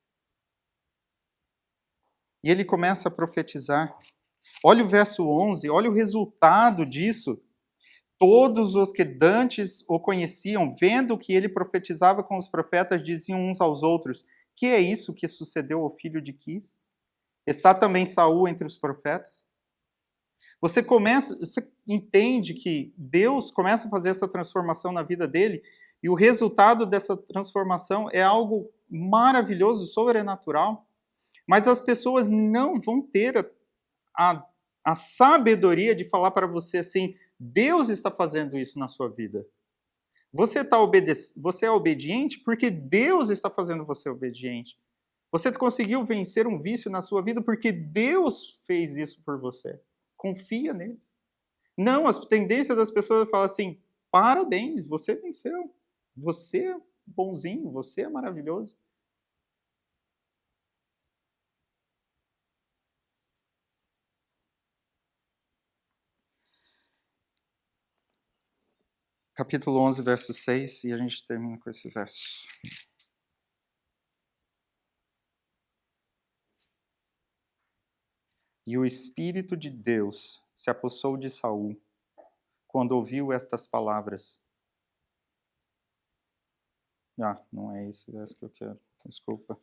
E ele começa a profetizar. Olha o verso 11, olha o resultado disso. Todos os que dantes o conheciam, vendo que ele profetizava com os profetas, diziam uns aos outros: que é isso que sucedeu ao filho de Quis? Está também Saul entre os profetas? Você entende que Deus começa a fazer essa transformação na vida dele, e o resultado dessa transformação é algo maravilhoso, sobrenatural, mas as pessoas não vão ter a sabedoria de falar para você assim: Deus está fazendo isso na sua vida. Você é obediente porque Deus está fazendo você obediente. Você conseguiu vencer um vício na sua vida porque Deus fez isso por você. Confia nele. Não, as tendências das pessoas falam assim: parabéns, você venceu. Você é bonzinho, você é maravilhoso. Capítulo 11, verso 6, e a gente termina com esse verso. E o Espírito de Deus se apossou de Saul, quando ouviu estas palavras. Ah, não é esse verso que eu quero. Desculpa.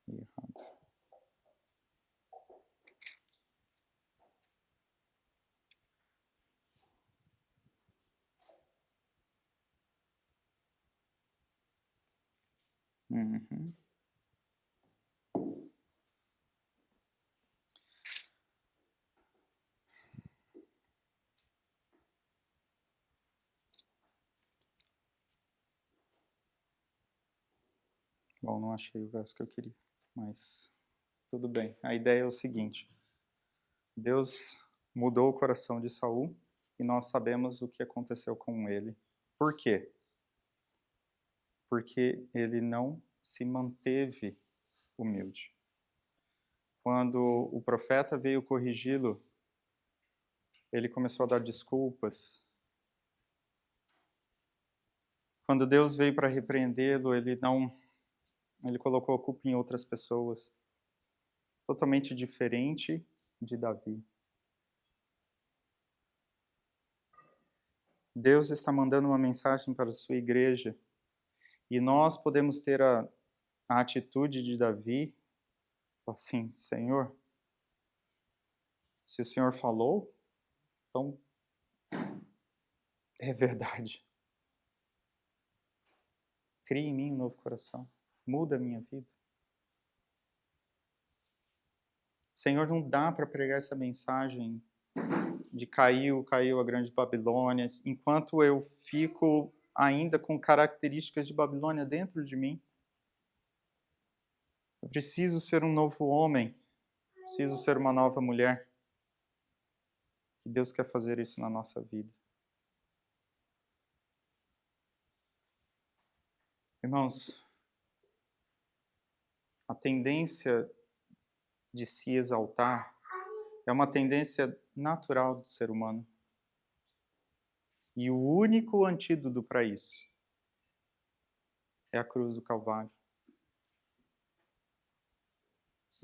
Errado. Uhum. Bom, não achei o verso que eu queria, mas tudo bem. A ideia é o seguinte: Deus mudou o coração de Saul e nós sabemos o que aconteceu com ele. Por quê? Porque ele não se manteve humilde. Quando o profeta veio corrigi-lo, ele começou a dar desculpas. Quando Deus veio para repreendê-lo, ele colocou a culpa em outras pessoas. Totalmente diferente de Davi. Deus está mandando uma mensagem para a sua igreja e nós podemos ter a atitude de Davi, assim, Senhor, se o Senhor falou, então é verdade. Crie em mim um novo coração. Muda a minha vida. Senhor, não dá para pregar essa mensagem de caiu a grande Babilônia, enquanto eu fico ainda com características de Babilônia dentro de mim. Eu preciso ser um novo homem. Preciso ser uma nova mulher. Que Deus quer fazer isso na nossa vida. Irmãos, a tendência de se exaltar é uma tendência natural do ser humano. E o único antídoto para isso é a cruz do Calvário.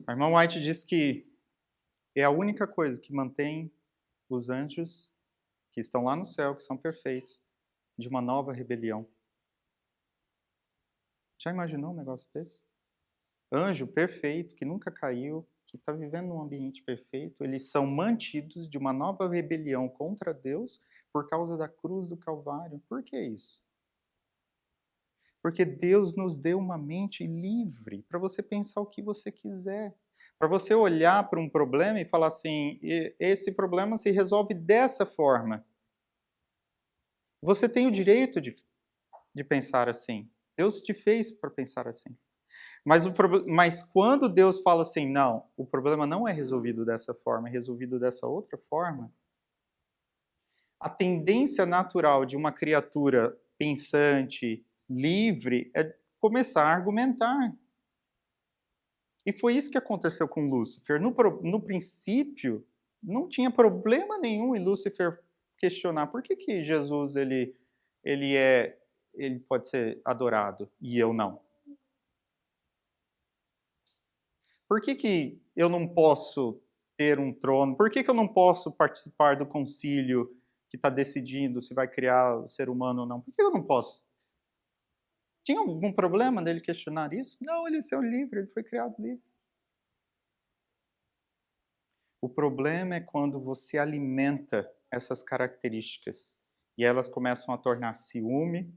A irmã White diz que é a única coisa que mantém os anjos que estão lá no céu, que são perfeitos, de uma nova rebelião. Já imaginou um negócio desse? Anjo perfeito, que nunca caiu, que está vivendo num ambiente perfeito, eles são mantidos de uma nova rebelião contra Deus por causa da cruz do Calvário. Por que isso? Porque Deus nos deu uma mente livre para você pensar o que você quiser. Para você olhar para um problema e falar assim, esse problema se resolve dessa forma. Você tem o direito de pensar assim. Deus te fez para pensar assim. Mas quando Deus fala assim, não, o problema não é resolvido dessa forma, é resolvido dessa outra forma, a tendência natural de uma criatura pensante, livre, é começar a argumentar. E foi isso que aconteceu com Lúcifer. No princípio, não tinha problema nenhum em Lúcifer questionar por que Jesus ele pode ser adorado e eu não. Por que eu não posso ter um trono? Por que eu não posso participar do concílio que está decidindo se vai criar o ser humano ou não? Por que eu não posso? Tinha algum problema dele questionar isso? Não, ele é livre, ele foi criado livre. O problema é quando você alimenta essas características e elas começam a tornar ciúme,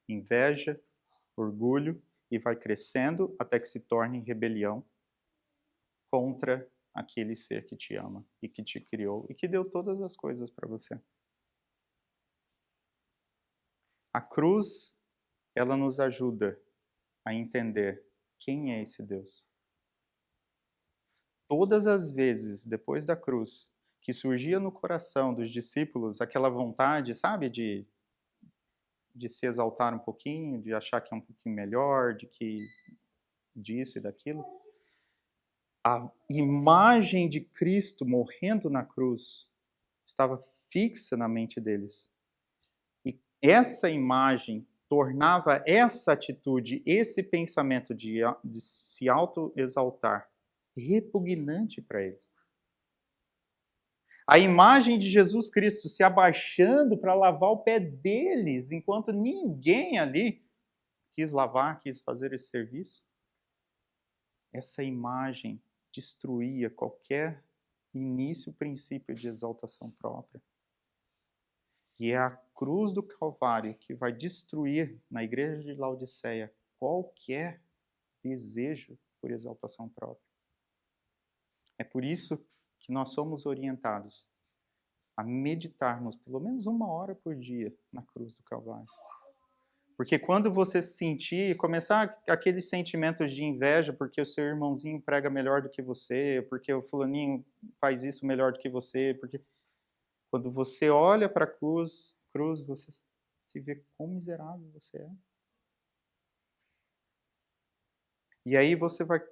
inveja, orgulho e vai crescendo até que se torne rebelião contra aquele ser que te ama e que te criou e que deu todas as coisas para você. A cruz, ela nos ajuda a entender quem é esse Deus. Todas as vezes depois da cruz que surgia no coração dos discípulos aquela vontade, sabe, de se exaltar um pouquinho, de achar que é um pouquinho melhor, de que disso e daquilo, A imagem de Cristo morrendo na cruz estava fixa na mente deles. E essa imagem tornava essa atitude, esse pensamento de se auto-exaltar, repugnante para eles. A imagem de Jesus Cristo se abaixando para lavar o pé deles, enquanto ninguém ali quis lavar, quis fazer esse serviço. Essa imagem destruía qualquer início, princípio de exaltação própria. E é a cruz do Calvário que vai destruir na igreja de Laodiceia qualquer desejo por exaltação própria. É por isso que nós somos orientados a meditarmos pelo menos 1 hora por dia na cruz do Calvário. Porque quando você sentir, começar aqueles sentimentos de inveja, porque o seu irmãozinho prega melhor do que você, porque o fulaninho faz isso melhor do que você, porque quando você olha para a cruz, você se vê quão miserável você é. E aí você vai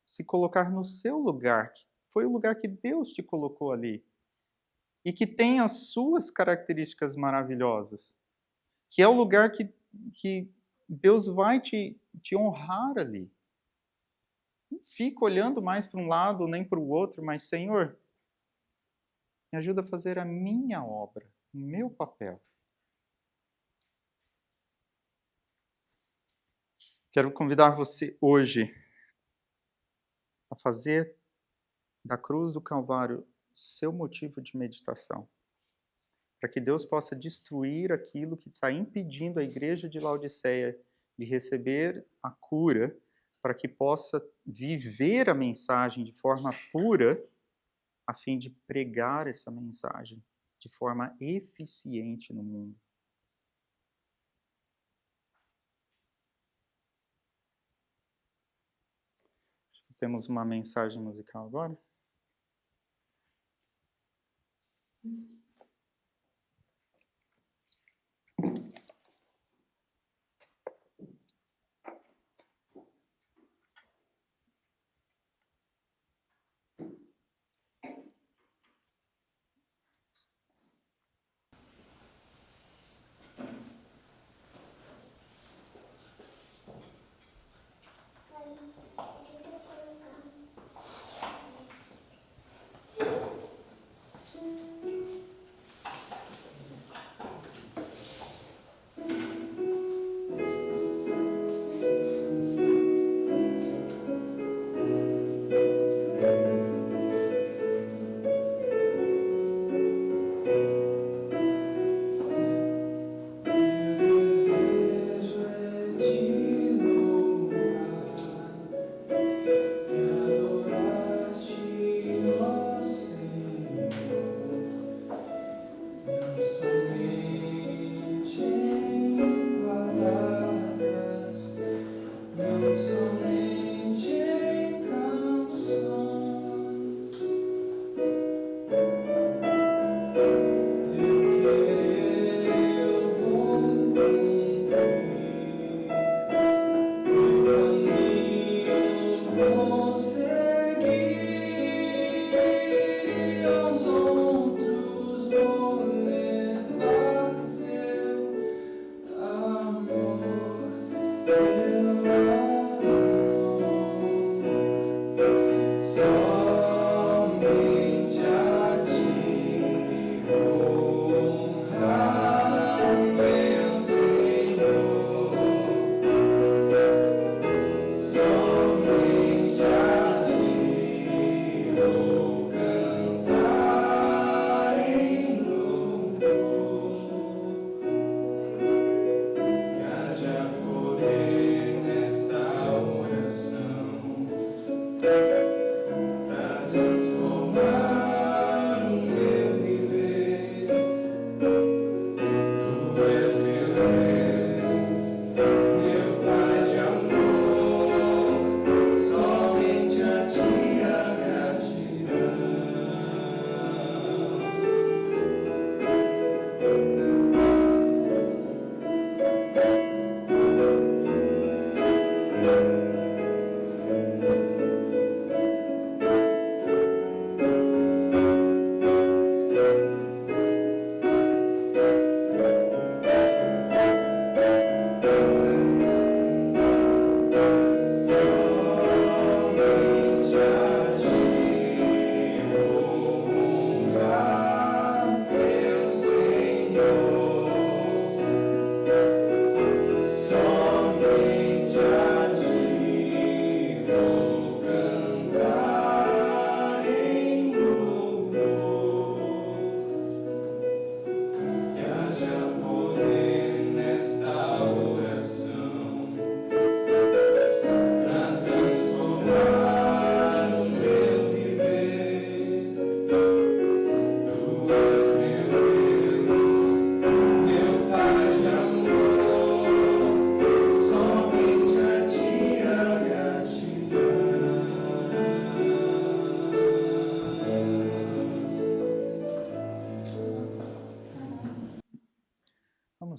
se colocar no seu lugar, que foi o lugar que Deus te colocou ali. E que tem as suas características maravilhosas. Que é o lugar que Deus vai te honrar ali. Não fica olhando mais para um lado nem para o outro, mas, Senhor, me ajuda a fazer a minha obra, o meu papel. Quero convidar você hoje a fazer da cruz do Calvário seu motivo de meditação. Para que Deus possa destruir aquilo que está impedindo a igreja de Laodiceia de receber a cura, para que possa viver a mensagem de forma pura, a fim de pregar essa mensagem de forma eficiente no mundo. Temos uma mensagem musical agora?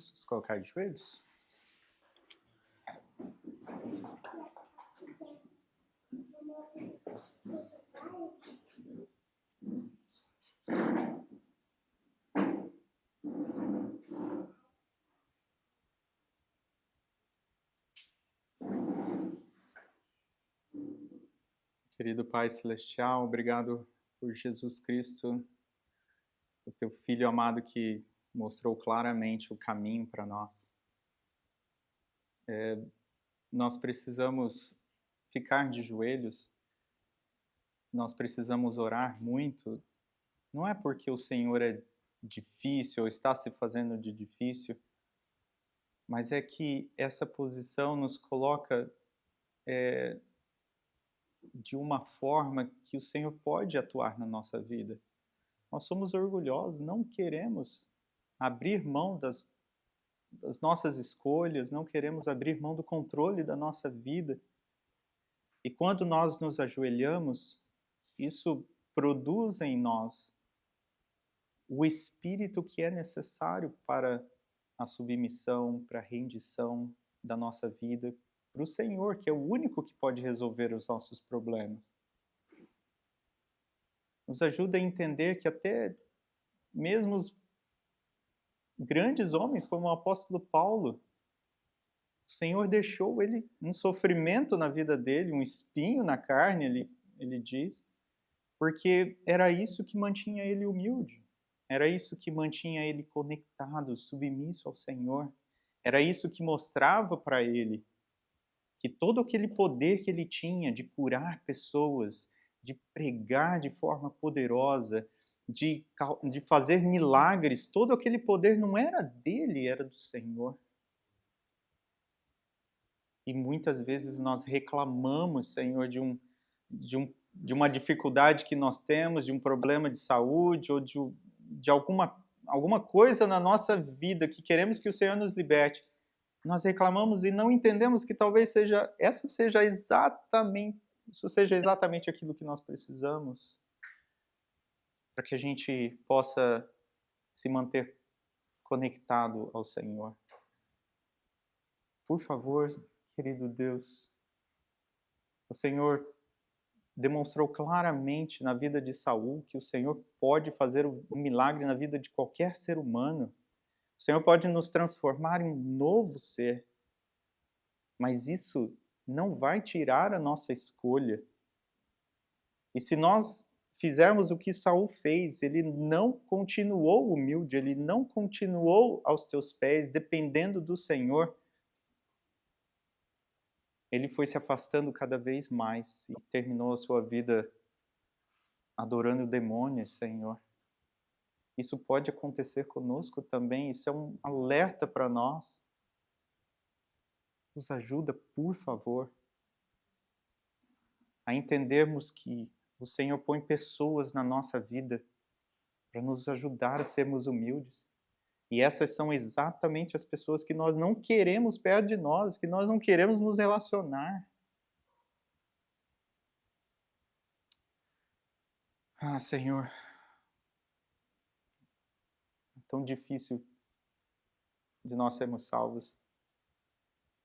Vamos nos colocar de joelhos? Querido Pai Celestial, obrigado por Jesus Cristo, o teu Filho amado que mostrou claramente o caminho para nós. Nós precisamos ficar de joelhos, nós precisamos orar muito. Não é porque o Senhor é difícil ou está se fazendo de difícil, mas é que essa posição nos coloca de uma forma que o Senhor pode atuar na nossa vida. Nós somos orgulhosos, não queremos abrir mão das nossas escolhas, não queremos abrir mão do controle da nossa vida. E quando nós nos ajoelhamos, isso produz em nós o espírito que é necessário para a submissão, para a rendição da nossa vida para o Senhor, que é o único que pode resolver os nossos problemas. Nos ajuda a entender que até mesmo os grandes homens, como o apóstolo Paulo, o Senhor deixou ele um sofrimento na vida dele, um espinho na carne, ele diz, porque era isso que mantinha ele humilde, era isso que mantinha ele conectado, submisso ao Senhor, era isso que mostrava para ele que todo aquele poder que ele tinha de curar pessoas, de pregar de forma poderosa, de fazer milagres, todo aquele poder não era dele, era do Senhor. E muitas vezes nós reclamamos, Senhor, de uma dificuldade que nós temos, de um problema de saúde ou de alguma coisa na nossa vida que queremos que o Senhor nos liberte. Nós reclamamos e não entendemos que talvez isso seja exatamente aquilo que nós precisamos para que a gente possa se manter conectado ao Senhor. Por favor, querido Deus, o Senhor demonstrou claramente na vida de Saul que o Senhor pode fazer um milagre na vida de qualquer ser humano. O Senhor pode nos transformar em um novo ser, mas isso não vai tirar a nossa escolha. E se nós fizermos o que Saul fez, ele não continuou humilde, ele não continuou aos teus pés, dependendo do Senhor, ele foi se afastando cada vez mais e terminou a sua vida adorando demônios, Senhor. Isso pode acontecer conosco também, isso é um alerta para nós. Nos ajuda, por favor, a entendermos que o Senhor põe pessoas na nossa vida para nos ajudar a sermos humildes. E essas são exatamente as pessoas que nós não queremos perto de nós, que nós não queremos nos relacionar. Ah, Senhor, é tão difícil de nós sermos salvos.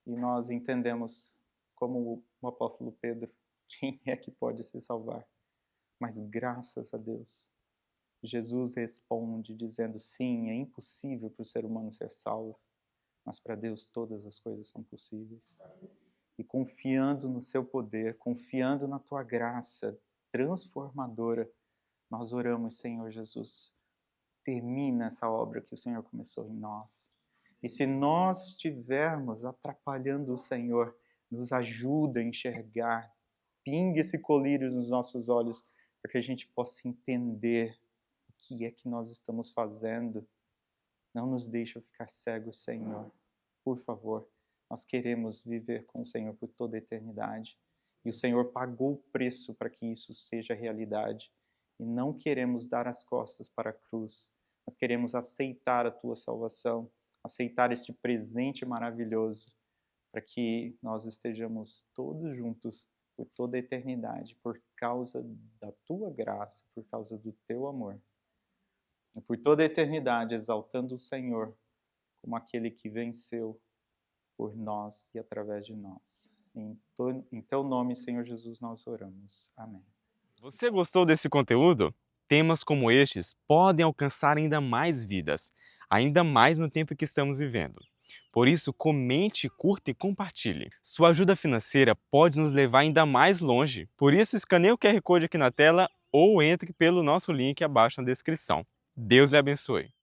E nós entendemos, como o apóstolo Pedro, quem é que pode se salvar? Mas graças a Deus, Jesus responde dizendo, sim, é impossível para o ser humano ser salvo, mas para Deus todas as coisas são possíveis. E confiando no seu poder, confiando na tua graça transformadora, nós oramos, Senhor Jesus, termina essa obra que o Senhor começou em nós. E se nós estivermos atrapalhando o Senhor, nos ajuda a enxergar, pingue esse colírio nos nossos olhos, para que a gente possa entender o que é que nós estamos fazendo. Não nos deixa ficar cegos, Senhor. Por favor, nós queremos viver com o Senhor por toda a eternidade. E o Senhor pagou o preço para que isso seja realidade. E não queremos dar as costas para a cruz. Nós queremos aceitar a tua salvação, aceitar este presente maravilhoso, para que nós estejamos todos juntos por toda a eternidade, por causa da tua graça, por causa do teu amor. E por toda a eternidade, exaltando o Senhor como aquele que venceu por nós e através de nós. Em teu nome, Senhor Jesus, nós oramos. Amém. Você gostou desse conteúdo? Temas como estes podem alcançar ainda mais vidas, ainda mais no tempo que estamos vivendo. Por isso, comente, curta e compartilhe. Sua ajuda financeira pode nos levar ainda mais longe. Por isso, escaneie o QR Code aqui na tela ou entre pelo nosso link abaixo na descrição. Deus lhe abençoe.